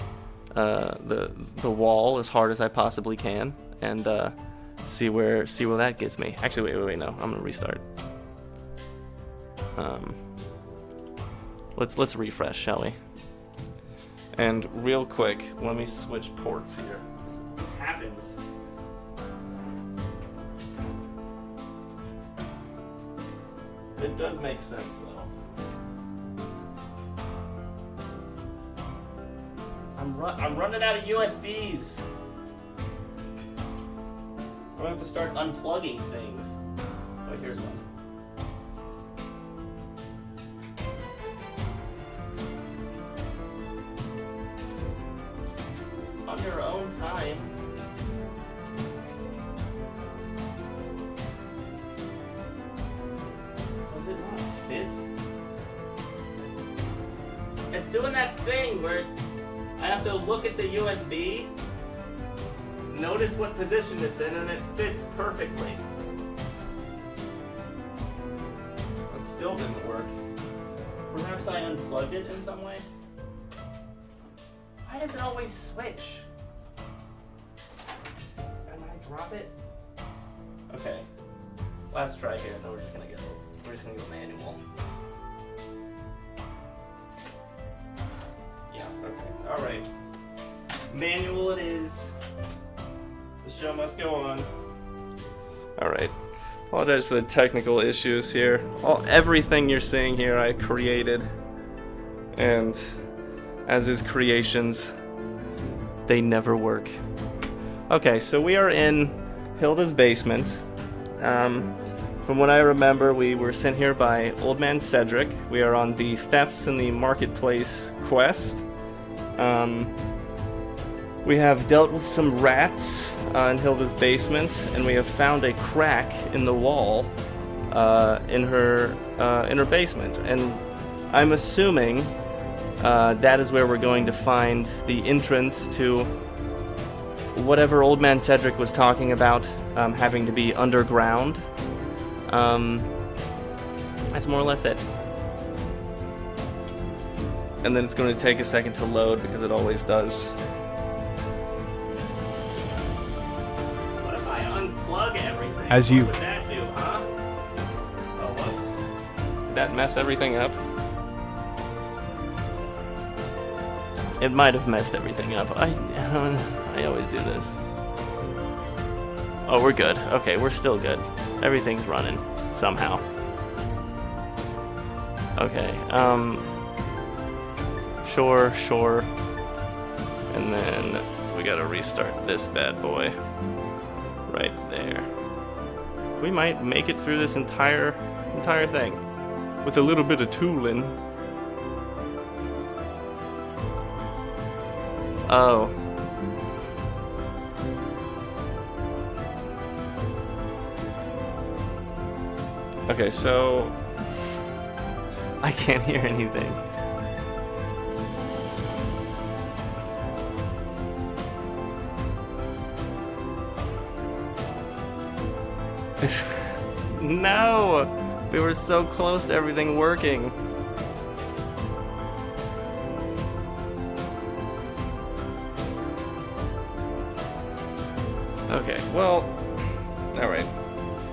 wall as hard as I possibly can, and see where that gets me. Actually, wait, no. I'm gonna restart. Let's refresh, shall we? And real quick, let me switch ports here. This happens. It does make sense, though. I'm running out of USBs. I'm gonna have to start unplugging things. Oh, here's one. On your own time. Does it not fit? It's doing that thing where I have to look at the USB, notice what position it's in, and it fits perfectly. That still didn't work. Perhaps I unplugged it in some way? Why does it always switch? And I drop it? Okay. Last try here. No, we're just gonna go manual. Yeah, okay. Alright. Manual it is. The show must go on. Alright. Apologize for the technical issues here. Everything you're seeing here I created. And as is creations, they never work. Okay, so we are in Hilda's basement. From what I remember, we were sent here by Old Man Cedric. We are on the Thefts in the Marketplace quest. We have dealt with some rats in Hilda's basement, and we have found a crack in the wall in her basement. And I'm assuming that is where we're going to find the entrance to whatever Old Man Cedric was talking about having to be underground. That's more or less it. And then it's going to take a second to load because it always does. What if I unplug everything? As you... What would that do, huh? Oh, whoops. Did that mess everything up? It might have messed everything up. I always do this. Oh, we're good. Okay, we're still good. Everything's running somehow. Okay, sure. And then we gotta restart this bad boy right there. We might make it through this entire thing with a little bit of tooling. Oh. Okay, so I can't hear anything. No! We were so close to everything working. Okay, well, alright.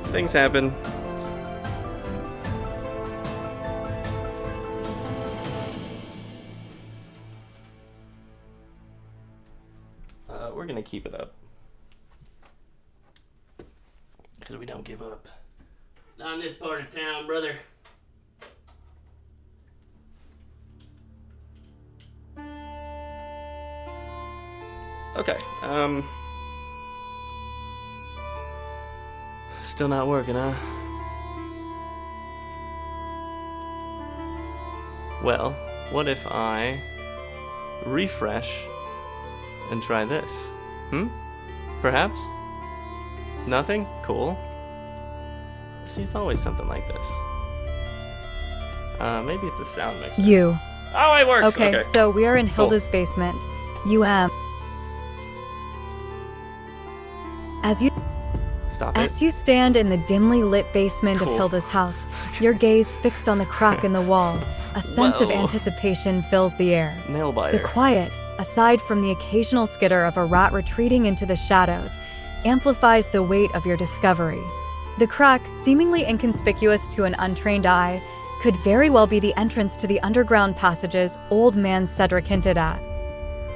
Things happen. We're gonna keep it up. Because we don't give up. Not in this part of town, brother. Okay, still not working, huh? Well, what if I refresh and try this? Perhaps? Nothing? Cool. See, it's always something like this. Maybe it's a sound mixer. Oh, it works! Okay, so we are in Hilda's basement. As you stand in the dimly lit basement of Hilda's house, your gaze fixed on the crack in the wall, a sense of anticipation fills the air. Nail biter. The quiet, aside from the occasional skitter of a rat retreating into the shadows, amplifies the weight of your discovery. The crack, seemingly inconspicuous to an untrained eye, could very well be the entrance to the underground passages Old Man Cedric hinted at.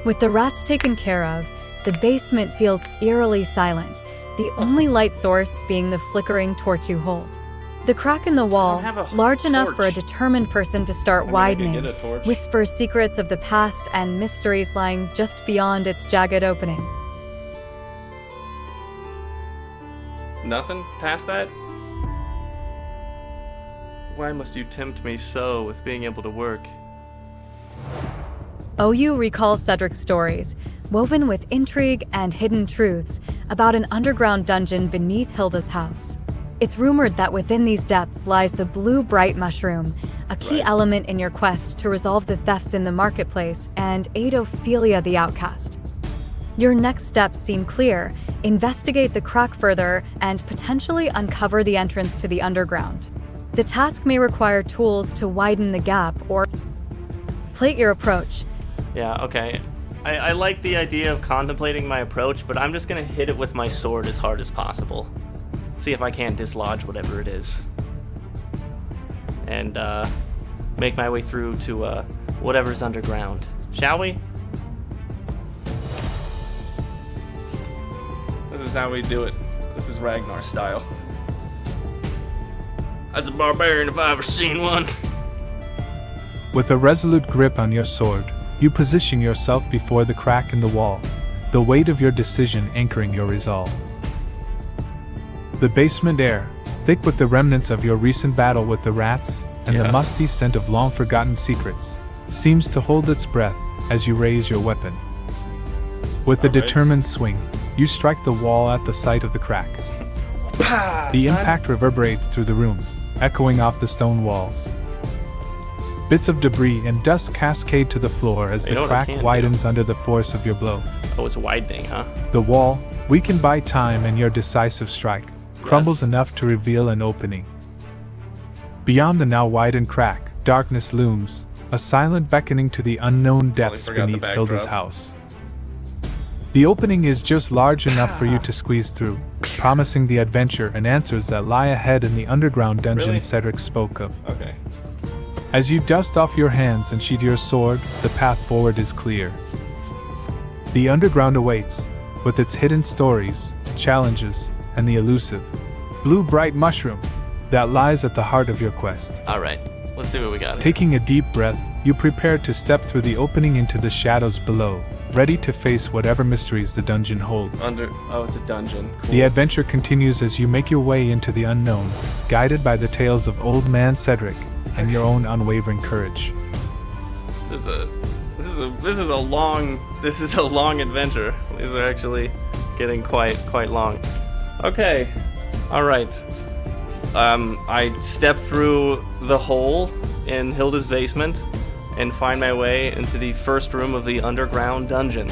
With the rats taken care of, the basement feels eerily silent, the only light source being the flickering torch you hold. The crack in the wall, large enough for a determined person to start widening, whispers secrets of the past and mysteries lying just beyond its jagged opening. Nothing past that? Why must you tempt me so with being able to work? OU recalls Cedric's stories, woven with intrigue and hidden truths, about an underground dungeon beneath Hilda's house. It's rumored that within these depths lies the blue bright mushroom, a key element in your quest to resolve the thefts in the marketplace and aid Ophelia the outcast. Your next steps seem clear: investigate the crack further and potentially uncover the entrance to the underground. The task may require tools to widen the gap or plate your approach. Yeah, okay. I like the idea of contemplating my approach, but I'm just gonna hit it with my sword as hard as possible. See if I can't dislodge whatever it is. And make my way through to whatever's underground. Shall we? This is how we do it. This is Ragnar style. That's a barbarian if I ever seen one. With a resolute grip on your sword, you position yourself before the crack in the wall, the weight of your decision anchoring your resolve. The basement air, thick with the remnants of your recent battle with the rats and the musty scent of long-forgotten secrets, seems to hold its breath as you raise your weapon. With a determined swing, you strike the wall at the site of the crack. The impact reverberates through the room, echoing off the stone walls. Bits of debris and dust cascade to the floor as the crack widens under the force of your blow. Oh, it's widening, huh? The wall, weakened by time and your decisive strike, crumbles enough to reveal an opening. Beyond the now widened crack, darkness looms, a silent beckoning to the unknown depths beneath Hilda's house. The opening is just large enough for you to squeeze through, promising the adventure and answers that lie ahead in the underground dungeon Cedric spoke of. Okay. As you dust off your hands and sheath your sword, the path forward is clear. The underground awaits, with its hidden stories, challenges, and the elusive, blue-bright mushroom that lies at the heart of your quest. Alright, let's see what we got here. Taking a deep breath, you prepare to step through the opening into the shadows below, ready to face whatever mysteries the dungeon holds. Oh, it's a dungeon. Cool. The adventure continues as you make your way into the unknown, guided by the tales of Old Man Cedric and your own unwavering courage. This is a long adventure. These are actually getting quite long. Okay. All right. I step through the hole in Hilda's basement and find my way into the first room of the underground dungeon.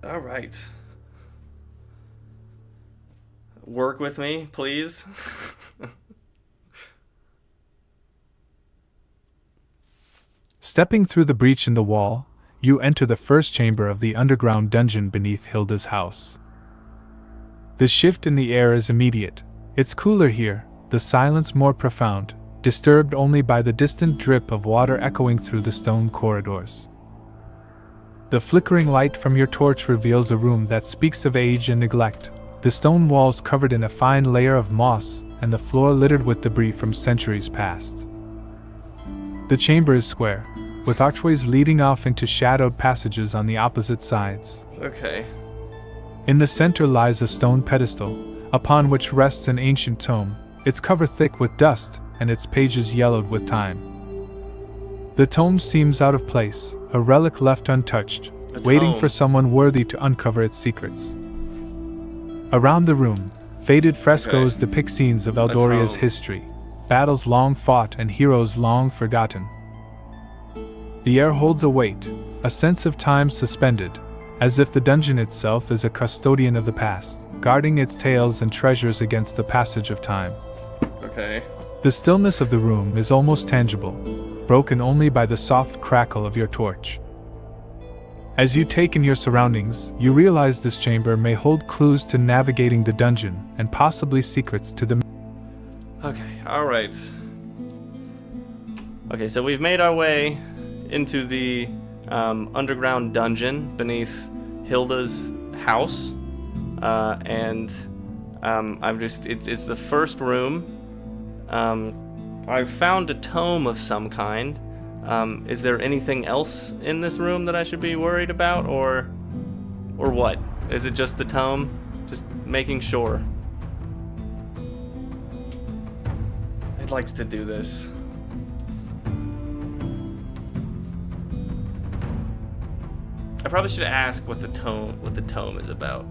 All right. Work with me, please. Stepping through the breach in the wall, you enter the first chamber of the underground dungeon beneath Hilda's house. The shift in the air is immediate. It's cooler here, the silence more profound, disturbed only by the distant drip of water echoing through the stone corridors. The flickering light from your torch reveals a room that speaks of age and neglect, the stone walls covered in a fine layer of moss and the floor littered with debris from centuries past. The chamber is square, with archways leading off into shadowed passages on the opposite sides. Okay. In the center lies a stone pedestal, upon which rests an ancient tome, its cover thick with dust and its pages yellowed with time. The tome seems out of place, a relic left untouched, waiting for someone worthy to uncover its secrets. Around the room, faded frescoes depict scenes of Eldoria's history, battles long fought and heroes long forgotten. The air holds a weight, a sense of time suspended, as if the dungeon itself is a custodian of the past, guarding its tales and treasures against the passage of time. Okay. The stillness of the room is almost tangible, broken only by the soft crackle of your torch. As you take in your surroundings, you realize this chamber may hold clues to navigating the dungeon and possibly secrets to the... Okay, alright. Okay, so we've made our way into the underground dungeon beneath Hilda's house. It's the first room. I've found a tome of some kind. Is there anything else in this room that I should be worried about, or what? Is it just the tome? Just making sure. It likes to do this. I probably should ask what the tome is about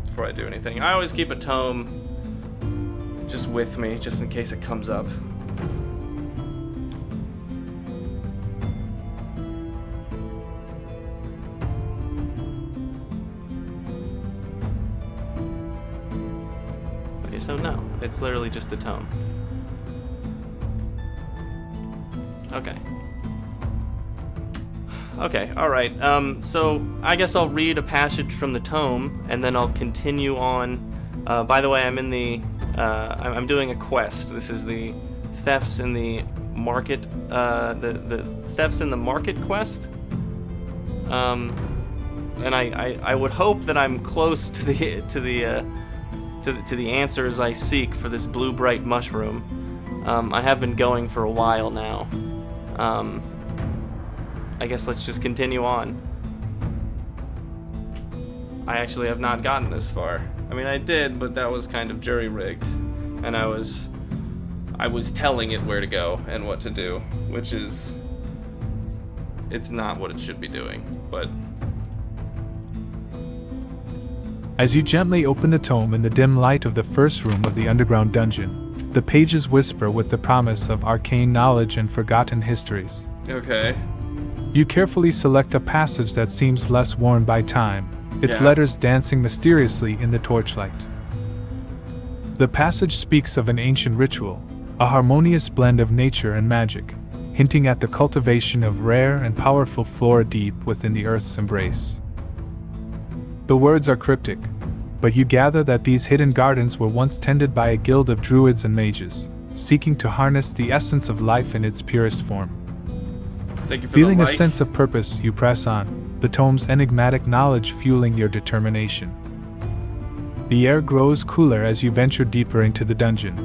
before I do anything. I always keep a tome just with me, just in case it comes up. Okay, so no, it's literally just the tome. Okay, alright. So I guess I'll read a passage from the tome, and then I'll continue on. By the way, I'm in the... I'm doing a quest. This is the thefts in the market... the thefts in the market quest. And I would hope that I'm close to the answers I seek for this blue bright mushroom. I have been going for a while now. I guess let's just continue on. I actually have not gotten this far. I mean, I did, but that was kind of jury-rigged. And I was I was telling it where to go and what to do, which is, it's not what it should be doing, but... As you gently open the tome in the dim light of the first room of the underground dungeon, the pages whisper with the promise of arcane knowledge and forgotten histories. Okay. You carefully select a passage that seems less worn by time, its letters dancing mysteriously in the torchlight. The passage speaks of an ancient ritual, a harmonious blend of nature and magic, hinting at the cultivation of rare and powerful flora deep within the earth's embrace. The words are cryptic, but you gather that these hidden gardens were once tended by a guild of druids and mages, seeking to harness the essence of life in its purest form. Thank you for Feeling a sense of purpose, you press on, the tome's enigmatic knowledge fueling your determination. The air grows cooler as you venture deeper into the dungeon,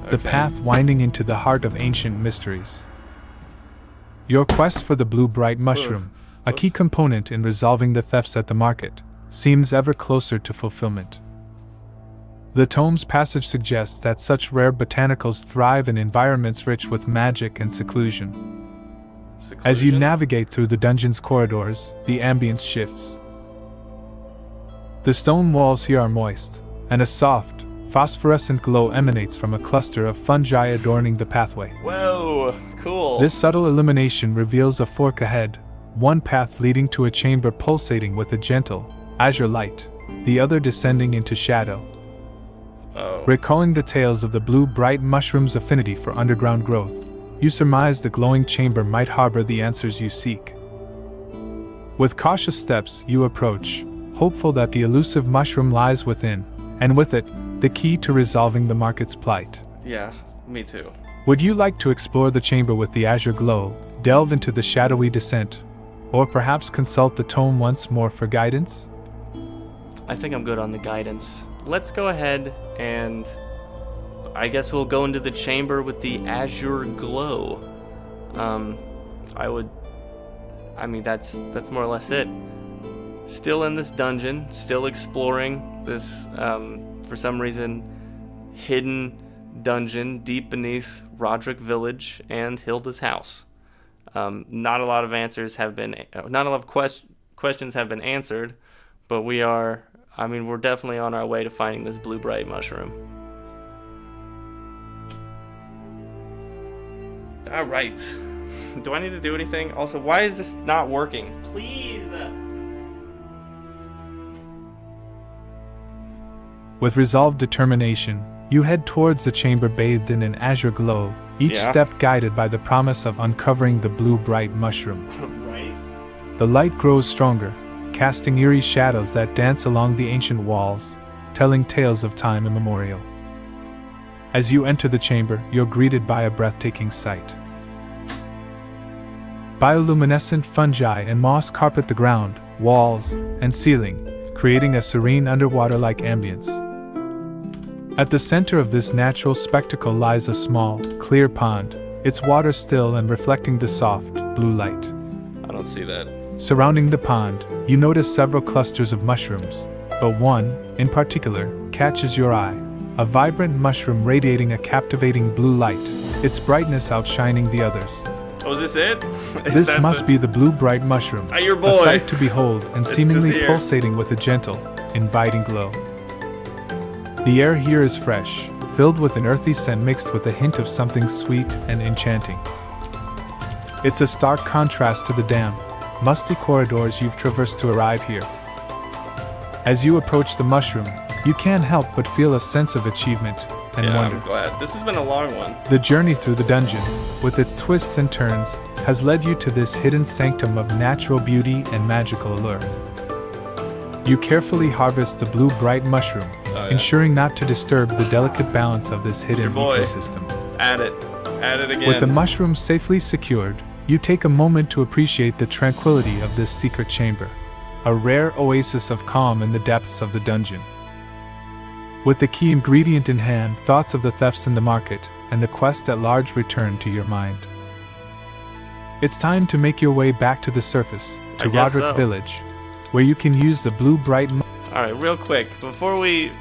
the path winding into the heart of ancient mysteries. Your quest for the blue bright mushroom, a key component in resolving the thefts at the market, seems ever closer to fulfillment. The tome's passage suggests that such rare botanicals thrive in environments rich with magic and seclusion. As you navigate through the dungeon's corridors, the ambience shifts. The stone walls here are moist, and a soft, phosphorescent glow emanates from a cluster of fungi adorning the pathway. Whoa, cool. This subtle illumination reveals a fork ahead, one path leading to a chamber pulsating with a gentle, azure light, the other descending into shadow. Recalling the tales of the blue bright mushroom's affinity for underground growth, you surmise the glowing chamber might harbor the answers you seek. With cautious steps, you approach, hopeful that the elusive mushroom lies within, and with it, the key to resolving the market's plight. Yeah, me too. Would you like to explore the chamber with the azure glow, delve into the shadowy descent, or perhaps consult the tome once more for guidance? I think I'm good on the guidance. Let's go ahead and I guess we'll go into the chamber with the azure glow. That's more or less it. Still in this dungeon, still exploring this, for some reason, hidden dungeon deep beneath Rodrick Village and Hilda's house. Not a lot of answers have been, not a lot of questions have been answered, but we're definitely on our way to finding this blue bright mushroom. All right. Do I need to do anything? Also, why is this not working? Please. With resolved determination, you head towards the chamber bathed in an azure glow, each step guided by the promise of uncovering the blue bright mushroom. Right. The light grows stronger, casting eerie shadows that dance along the ancient walls, telling tales of time immemorial. As you enter the chamber, you're greeted by a breathtaking sight. Bioluminescent fungi and moss carpet the ground, walls, and ceiling, creating a serene underwater-like ambience. At the center of this natural spectacle lies a small, clear pond, its water still and reflecting the soft, blue light. I don't see that. Surrounding the pond, you notice several clusters of mushrooms, but one, in particular, catches your eye. A vibrant mushroom radiating a captivating blue light, its brightness outshining the others. Oh, is this it? This must be the blue bright mushroom, your boy. A sight to behold and It's seemingly pulsating with a gentle, inviting glow. The air here is fresh, filled with an earthy scent mixed with a hint of something sweet and enchanting. It's a stark contrast to the damp, musty corridors you've traversed to arrive here. As you approach the mushroom, you can't help but feel a sense of achievement and wonder. I'm glad. This has been a long one. The journey through the dungeon, with its twists and turns, has led you to this hidden sanctum of natural beauty and magical allure. You carefully harvest the blue bright mushroom, ensuring not to disturb the delicate balance of this hidden ecosystem. Add it again. With the mushroom safely secured, you take a moment to appreciate the tranquility of this secret chamber, a rare oasis of calm in the depths of the dungeon. With the key ingredient in hand, thoughts of the thefts in the market and the quest at large return to your mind. It's time to make your way back to the surface, to Rodrick Village, where you can use the blue bright. All right, real quick, before we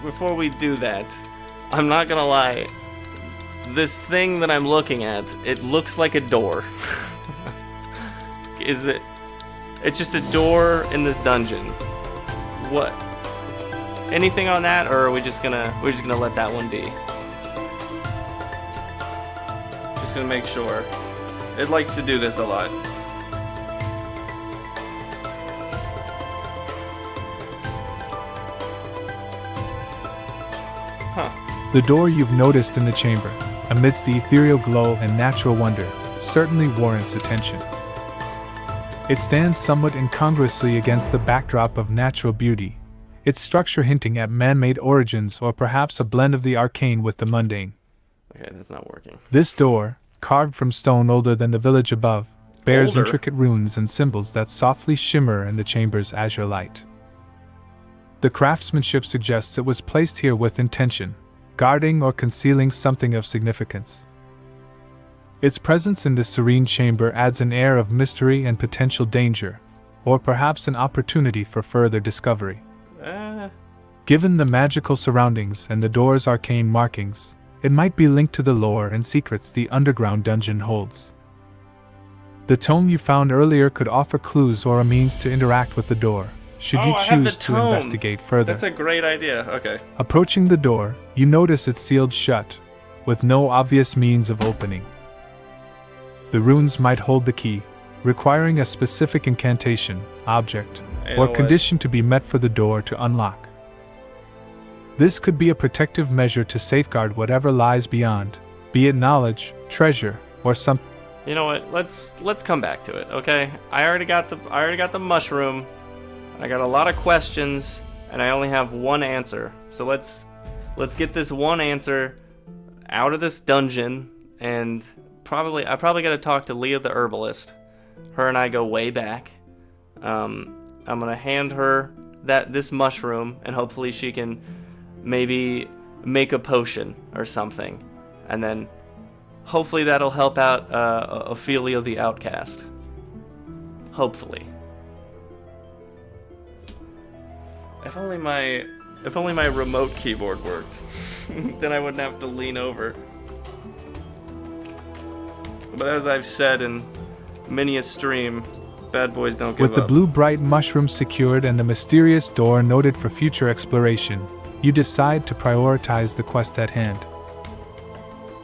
do that, I'm not gonna lie. this thing that I'm looking at, it looks like a door. Is it? It's just a door in this dungeon. What? Anything on that, or are we're just gonna let that one be? Just gonna make sure. It likes to do this a lot. Huh. The door you've noticed in the chamber, amidst the ethereal glow and natural wonder, certainly warrants attention. It stands somewhat incongruously against the backdrop of natural beauty, its structure hinting at man-made origins or perhaps a blend of the arcane with the mundane. Okay, that's not working. This door, carved from stone older than the village above, bears intricate runes and symbols that softly shimmer in the chamber's azure light. The craftsmanship suggests it was placed here with intention, guarding or concealing something of significance. Its presence in this serene chamber adds an air of mystery and potential danger, or perhaps an opportunity for further discovery. Given the magical surroundings and the door's arcane markings, it might be linked to the lore and secrets the underground dungeon holds. The tome you found earlier could offer clues or a means to interact with the door, should you choose to investigate further. That's a great idea, okay. Approaching the door, you notice it's sealed shut, with no obvious means of opening. The runes might hold the key, requiring a specific incantation, object, or condition to be met for the door to unlock. This could be a protective measure to safeguard whatever lies beyond, be it knowledge, treasure, or something. You know what? Let's come back to it, okay? I already got the mushroom. I got a lot of questions, and I only have one answer. So let's get this one answer out of this dungeon, and I probably got to talk to Leah the herbalist. Her and I go way back. I'm gonna hand her this mushroom, and hopefully she can maybe make a potion or something, and then hopefully that'll help out Ophelia the outcast. Hopefully. If only my remote keyboard worked, then I wouldn't have to lean over. But as I've said in many a stream, bad boys don't give up. With the blue bright mushroom secured and the mysterious door noted for future exploration, you decide to prioritize the quest at hand.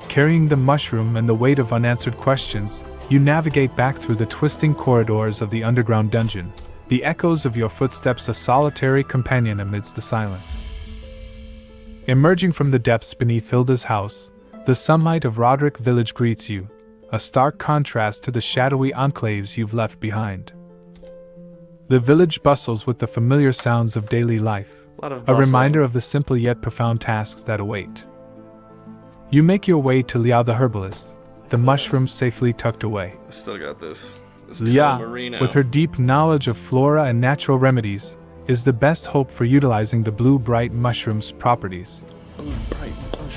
Carrying the mushroom and the weight of unanswered questions, you navigate back through the twisting corridors of the underground dungeon, the echoes of your footsteps a solitary companion amidst the silence. Emerging from the depths beneath Hilda's house, the sunlight of Rodrick village greets you, a stark contrast to the shadowy enclaves you've left behind. The village bustles with the familiar sounds of daily life, a reminder of the simple yet profound tasks that await. You make your way to Leah the herbalist, the mushroom safely tucked away. I still got this. Leah, with her deep knowledge of flora and natural remedies, is the best hope for utilizing the blue bright mushroom's properties.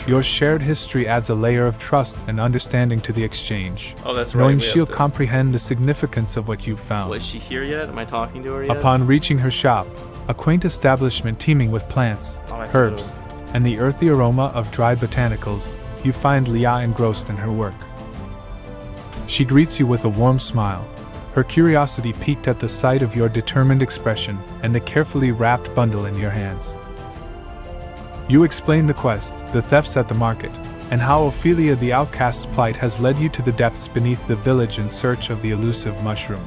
Your shared history adds a layer of trust and understanding to the exchange. Oh, that's right. Knowing she'll comprehend the significance of what you've found. Well, is she here yet? Am I talking to her yet? Upon reaching her shop, a quaint establishment teeming with plants, herbs, and the earthy aroma of dried botanicals, you find Leah engrossed in her work. She greets you with a warm smile, her curiosity piqued at the sight of your determined expression and the carefully wrapped bundle in your hands. You explain the quest, the thefts at the market, and how Ophelia the outcast's plight has led you to the depths beneath the village in search of the elusive mushroom.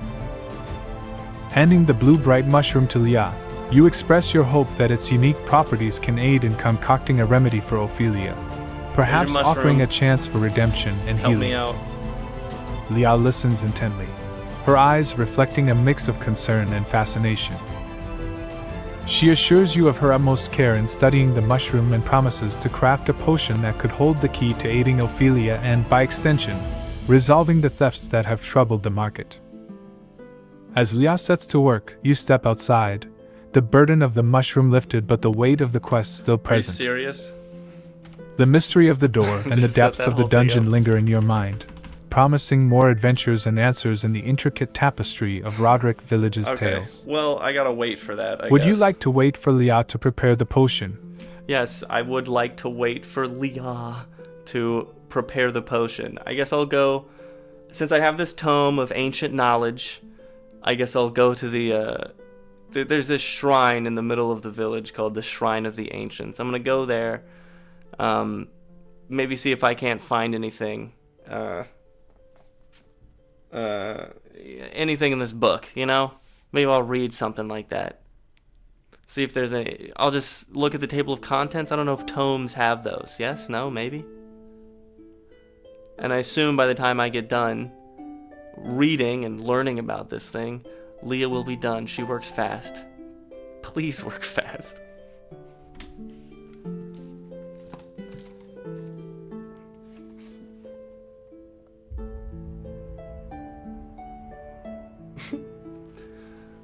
Handing the blue bright mushroom to Leah, you express your hope that its unique properties can aid in concocting a remedy for Ophelia, perhaps offering a chance for redemption and healing. Help me out. Leah listens intently, her eyes reflecting a mix of concern and fascination. She assures you of her utmost care in studying the mushroom and promises to craft a potion that could hold the key to aiding Ophelia and, by extension, resolving the thefts that have troubled the market. As Leah sets to work, you step outside, the burden of the mushroom lifted but the weight of the quest still present. Are you serious? The mystery of the door and the depths of the dungeon linger in your mind, promising more adventures and answers in the intricate tapestry of Rodrick Village's tales. Well, I gotta wait for that, Would you like to wait for Leah to prepare the potion? Yes, I would like to wait for Leah to prepare the potion. I guess I'll go, since I have this tome of ancient knowledge, I guess I'll go to there's this shrine in the middle of the village called the Shrine of the Ancients. I'm going to go there, maybe see if I can't find anything, anything in this book, you know? Maybe I'll read something like that. See if there's I'll just look at the table of contents. I don't know if tomes have those. Yes? No? Maybe? And I assume by the time I get done reading and learning about this thing, Leah will be done. She works fast. Please work fast.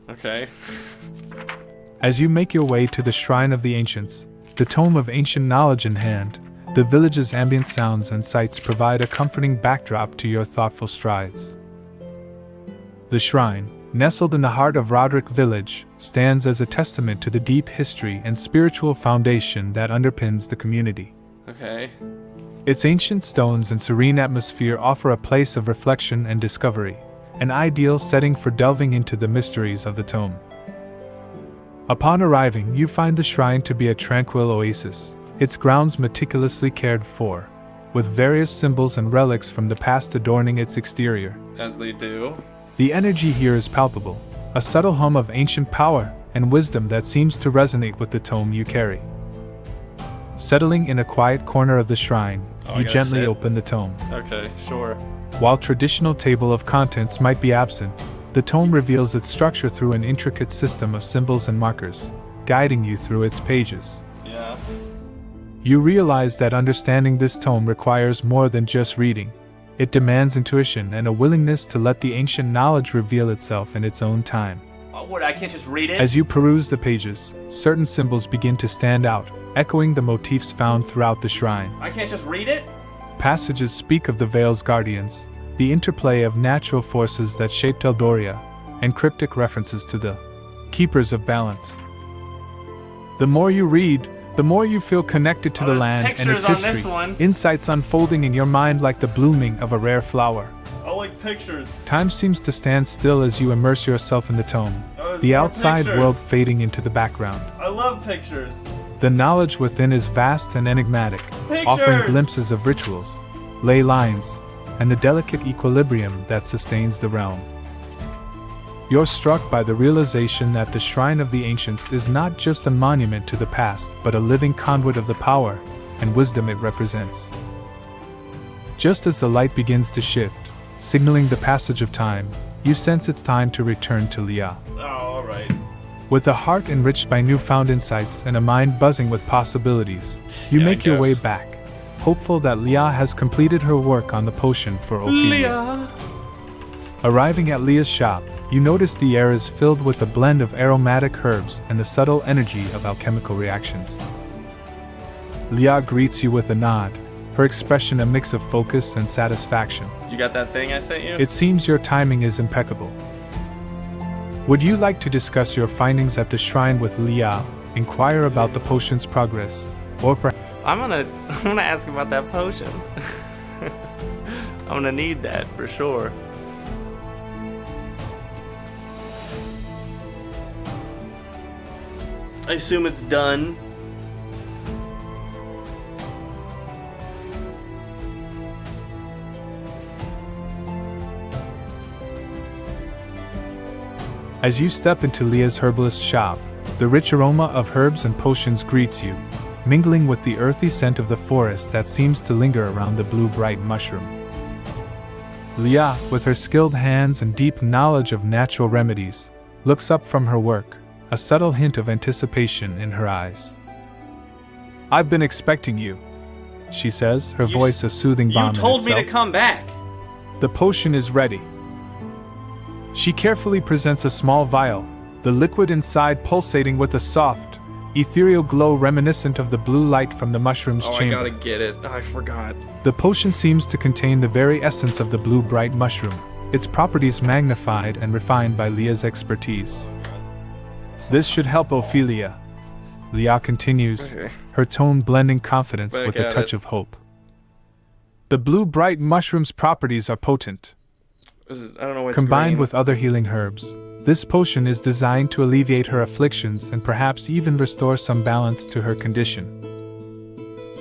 Okay. As you make your way to the Shrine of the Ancients, the tome of ancient knowledge in hand, the village's ambient sounds and sights provide a comforting backdrop to your thoughtful strides. The shrine, nestled in the heart of Rodrick village, stands as a testament to the deep history and spiritual foundation that underpins the community. Okay. Its ancient stones and serene atmosphere offer a place of reflection and discovery, an ideal setting for delving into the mysteries of the tome. Upon arriving, you find the shrine to be a tranquil oasis, its grounds meticulously cared for, with various symbols and relics from the past adorning its exterior. As they do. The energy here is palpable, a subtle hum of ancient power and wisdom that seems to resonate with the tome you carry. Settling in a quiet corner of the shrine, you gently open the tome. Okay, sure. While traditional table of contents might be absent, the tome reveals its structure through an intricate system of symbols and markers, guiding you through its pages. Yeah. You realize that understanding this tome requires more than just reading. It demands intuition and a willingness to let the ancient knowledge reveal itself in its own time. Oh, what, I can't just read it? As you peruse the pages, certain symbols begin to stand out, echoing the motifs found throughout the shrine. I can't just read it? Passages speak of the Vale's guardians, the interplay of natural forces that shaped Eldoria, and cryptic references to the Keepers of Balance. The more you read, the more you feel connected to the land and its history, insights unfolding in your mind like the blooming of a rare flower. I like pictures. Time seems to stand still as you immerse yourself in the tome, the outside world fading into the background. I love pictures. The knowledge within is vast and enigmatic, offering glimpses of rituals, ley lines, and the delicate equilibrium that sustains the realm. You're struck by the realization that the Shrine of the Ancients is not just a monument to the past, but a living conduit of the power and wisdom it represents. Just as the light begins to shift, signaling the passage of time, you sense it's time to return to Leah. Oh, alright. With a heart enriched by newfound insights and a mind buzzing with possibilities, you make your way back, hopeful that Leah has completed her work on the potion for Ophelia. Arriving at Leah's shop, you notice the air is filled with a blend of aromatic herbs and the subtle energy of alchemical reactions. Leah greets you with a nod, her expression a mix of focus and satisfaction. You got that thing I sent you? It seems your timing is impeccable. Would you like to discuss your findings at the shrine with Leah, inquire about the potion's progress, or perhaps... I'm gonna ask about that potion. I'm gonna need that for sure. I assume it's done. As you step into Leah's herbalist shop, the rich aroma of herbs and potions greets you, mingling with the earthy scent of the forest that seems to linger around the blue-bright mushroom. Leah, with her skilled hands and deep knowledge of natural remedies, looks up from her work, a subtle hint of anticipation in her eyes. "I've been expecting you," she says, her voice a soothing balm in itself. You told me to come back. "The potion is ready." She carefully presents a small vial, the liquid inside pulsating with a soft, ethereal glow reminiscent of the blue light from the mushroom's chamber. I gotta get it. I forgot. The potion seems to contain the very essence of the blue bright mushroom, its properties magnified and refined by Leah's expertise. "This should help Ophelia," Leah continues, her tone blending confidence with a touch of hope. The blue bright mushroom's properties are potent. I don't know what's combined green. with other healing herbs. This potion is designed to alleviate her afflictions and perhaps even restore some balance to her condition.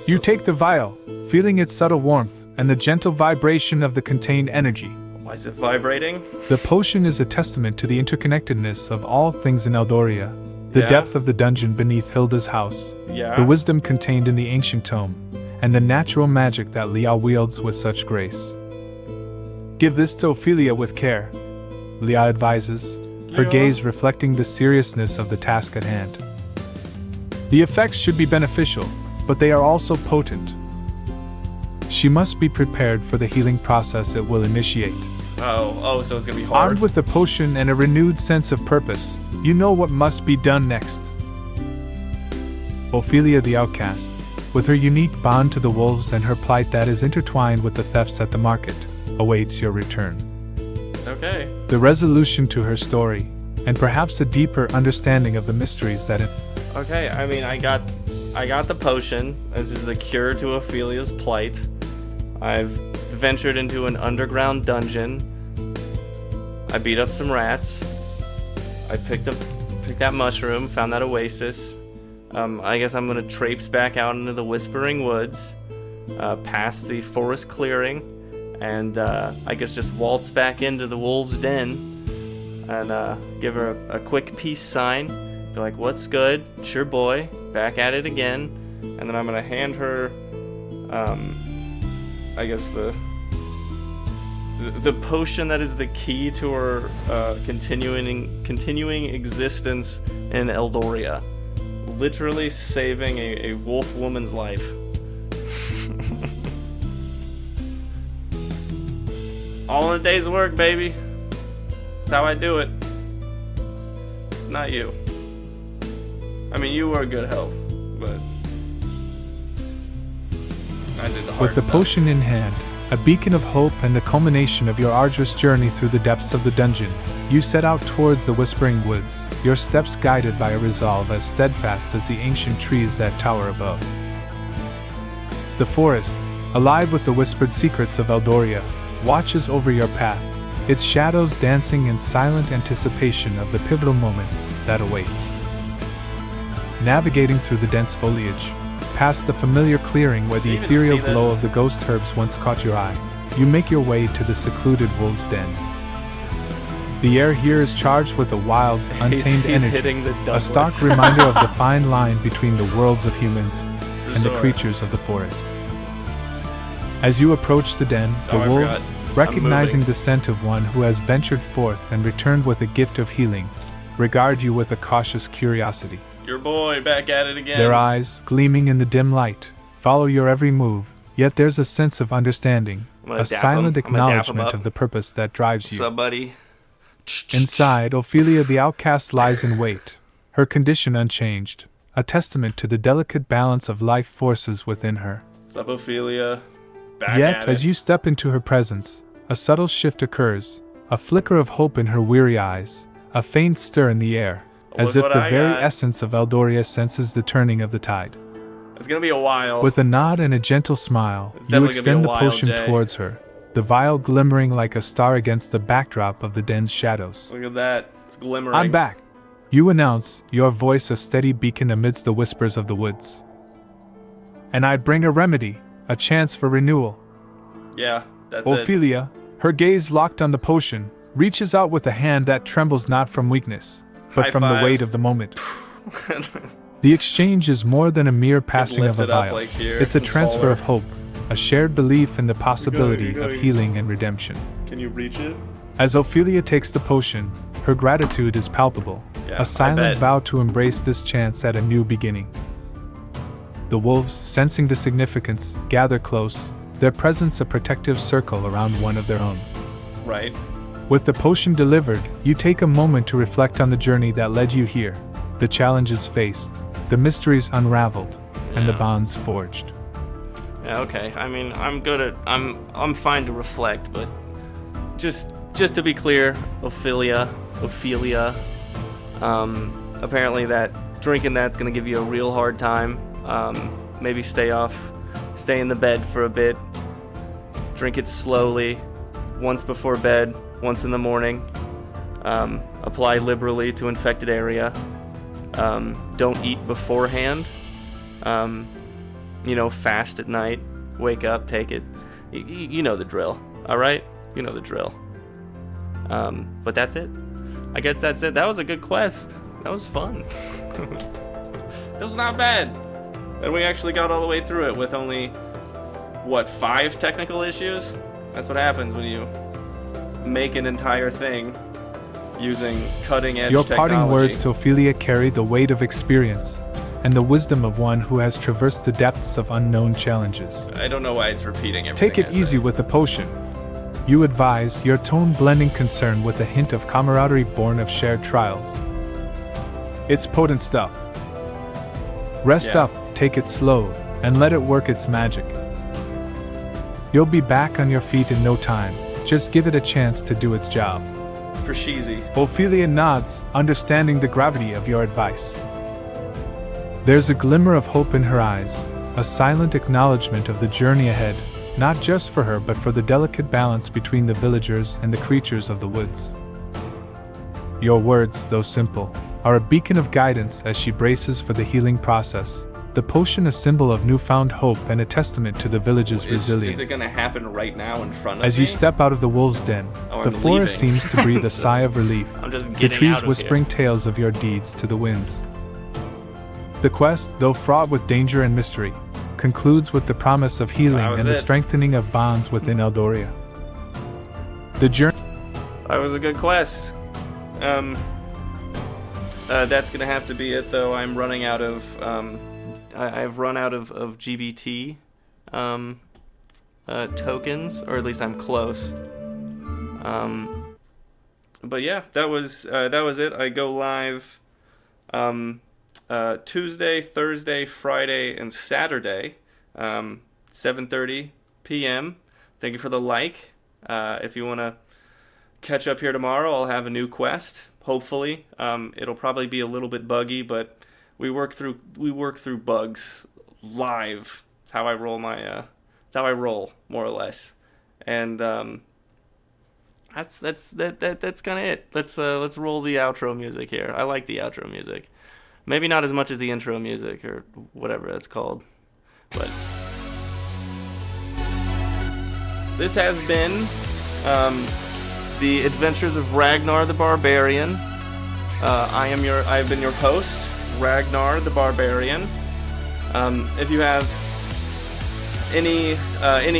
You take the vial, feeling its subtle warmth and the gentle vibration of the contained energy. Why is it vibrating? The potion is a testament to the interconnectedness of all things in Eldoria, the depth of the dungeon beneath Hilda's house, the wisdom contained in the ancient tome, and the natural magic that Leah wields with such grace. Give this to Ophelia with care, Leah advises, her gaze reflecting the seriousness of the task at hand. The effects should be beneficial, but they are also potent. She must be prepared for the healing process it will initiate. Oh, so it's gonna be hard. Armed with the potion and a renewed sense of purpose, you know what must be done next. Ophelia the outcast, with her unique bond to the wolves and her plight that is intertwined with the thefts at the market, awaits your return. Okay. The resolution to her story, and perhaps a deeper understanding of the mysteries that it... Okay, I mean, I got the potion. This is the cure to Ophelia's plight. I've ventured into an underground dungeon. I beat up some rats. I picked that mushroom, found that oasis. I guess I'm gonna traipse back out into the Whispering Woods, past the forest clearing, and I guess just waltz back into the wolves' den and give her a quick peace sign. Be like, "What's good? It's your boy, back at it again." And then I'm gonna hand her, I guess the potion that is the key to her continuing existence in Eldoria, literally saving a wolf woman's life. All in a day's work, baby. That's how I do it. Not you. I mean, you were a good help, but I did the hard With the stuff. potion in hand, a beacon of hope and the culmination of your arduous journey through the depths of the dungeon, you set out towards the Whispering Woods, your steps guided by a resolve as steadfast as the ancient trees that tower above. The forest, alive with the whispered secrets of Eldoria, watches over your path, its shadows dancing in silent anticipation of the pivotal moment that awaits. Navigating through the dense foliage, past the familiar clearing where the ethereal glow of the ghost herbs once caught your eye, you make your way to the secluded wolf's den. The air here is charged with a wild, untamed energy, a stark reminder of the fine line between the worlds of humans and the creatures of the forest. As you approach the den, the wolves, recognizing the scent of one who has ventured forth and returned with a gift of healing, regard you with a cautious curiosity. Your boy, back at it again. Their eyes, gleaming in the dim light, follow your every move, yet there's a sense of understanding, a silent acknowledgement of the purpose that drives you. What's up, buddy? Inside, Ophelia the outcast lies in wait, her condition unchanged, a testament to the delicate balance of life forces within her. What's up, Ophelia? Back Yet, at as it. you step into her presence, a subtle shift occurs, a flicker of hope in her weary eyes, a faint stir in the air, as if the very essence of Eldoria senses the turning of the tide. It's gonna be a while. With a nod and a gentle smile, you extend the potion towards her, the vial glimmering like a star against the backdrop of the den's shadows. Look at that. It's glimmering. I'm back, you announce, your voice a steady beacon amidst the whispers of the woods. And I'd bring a remedy, a chance for renewal. Yeah, that's Ophelia, her gaze locked on the potion, reaches out with a hand that trembles not from weakness, but from the weight of the moment. The exchange is more than a mere passing of a vial. It's a transfer of hope, a shared belief in the possibility of healing and redemption. Can you reach it? As Ophelia takes the potion, her gratitude is palpable, a silent vow to embrace this chance at a new beginning. The wolves, sensing the significance, gather close, their presence a protective circle around one of their own. Right. With the potion delivered, you take a moment to reflect on the journey that led you here, the challenges faced, the mysteries unraveled, and the bonds forged. Yeah, okay. I mean, I'm fine to reflect, but just to be clear, Ophelia, apparently that drinking that's gonna give you a real hard time. Maybe stay in the bed for a bit. Drink it slowly, once before bed, once in the morning. Apply liberally to infected area. Don't eat beforehand. Fast at night. Wake up, take it. You know the drill, alright? You know the drill. But that's it. I guess that's it. That was a good quest. That was fun. That was not bad. And we actually got all the way through it with only, 5 technical issues? That's what happens when you make an entire thing using cutting-edge Your technology. parting words to Ophelia carry the weight of experience and the wisdom of one who has traversed the depths of unknown challenges. I don't know why it's repeating everything. Take it easy with the potion. You advise, your tone blending concern with a hint of camaraderie born of shared trials. It's potent stuff. Rest up, take it slow, and let it work its magic. You'll be back on your feet in no time. Just give it a chance to do its job. For Sheezy. Ophelia nods, understanding the gravity of your advice. There's a glimmer of hope in her eyes, a silent acknowledgement of the journey ahead, not just for her but for the delicate balance between the villagers and the creatures of the woods. Your words, though simple, are a beacon of guidance as she braces for the healing process, the potion a symbol of newfound hope and a testament to the village's resilience. Is it going to happen right now in front of me? As you step out of the wolf's den, the forest seems to breathe a sigh of relief, the trees whispering tales of your deeds to the winds. The quest, though fraught with danger and mystery, concludes with the promise of healing and the strengthening of bonds within Eldoria. The journey... That was a good quest. That's gonna have to be it, though. I'm running out of... I've run out of GBT tokens, or at least I'm close. But yeah, that was it. I go live Tuesday, Thursday, Friday, and Saturday, 7:30 p.m. Thank you for the like. If you want to catch up here tomorrow, I'll have a new quest. Hopefully, it'll probably be a little bit buggy, but we work through bugs live. It's how I roll it's how I roll, more or less. And that's kind of it. Let's roll the outro music here. I like the outro music. Maybe not as much as the intro music or whatever that's called. But this has been the Adventures of Ragnar the Barbarian. I have been your host, Ragnar the Barbarian. If you have any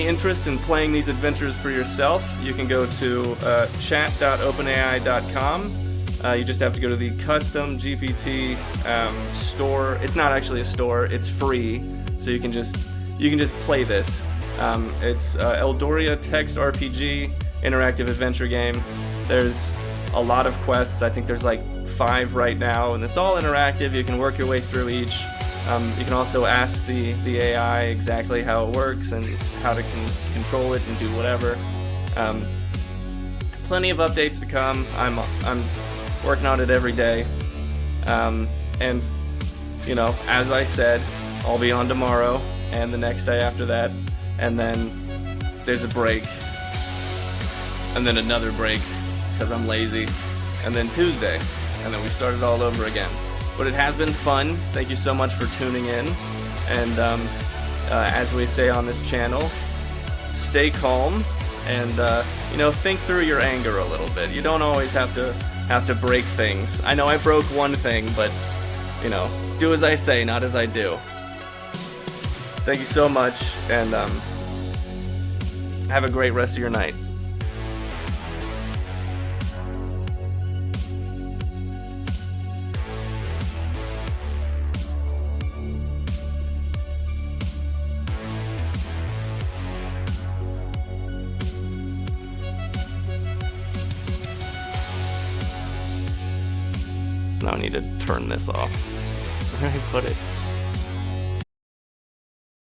interest in playing these adventures for yourself, you can go to chat.openai.com. You just have to go to the custom GPT store. It's not actually a store; it's free, so you can just play this. It's Eldoria text RPG interactive adventure game. There's a lot of quests. I think there's like 5 right now, and it's all interactive. You can work your way through each. You can also ask the AI exactly how it works and how to control it and do whatever. Plenty of updates to come. I'm working on it every day. And, as I said, I'll be on tomorrow and the next day after that. And then there's a break. And then another break because I'm lazy. And then Tuesday. And then we start it all over again. But it has been fun. Thank you so much for tuning in. And as we say on this channel, stay calm and, think through your anger a little bit. You don't always have to break things. I know I broke one thing, but, do as I say, not as I do. Thank you so much, and have a great rest of your night. Now I need to turn this off. Where did I put it?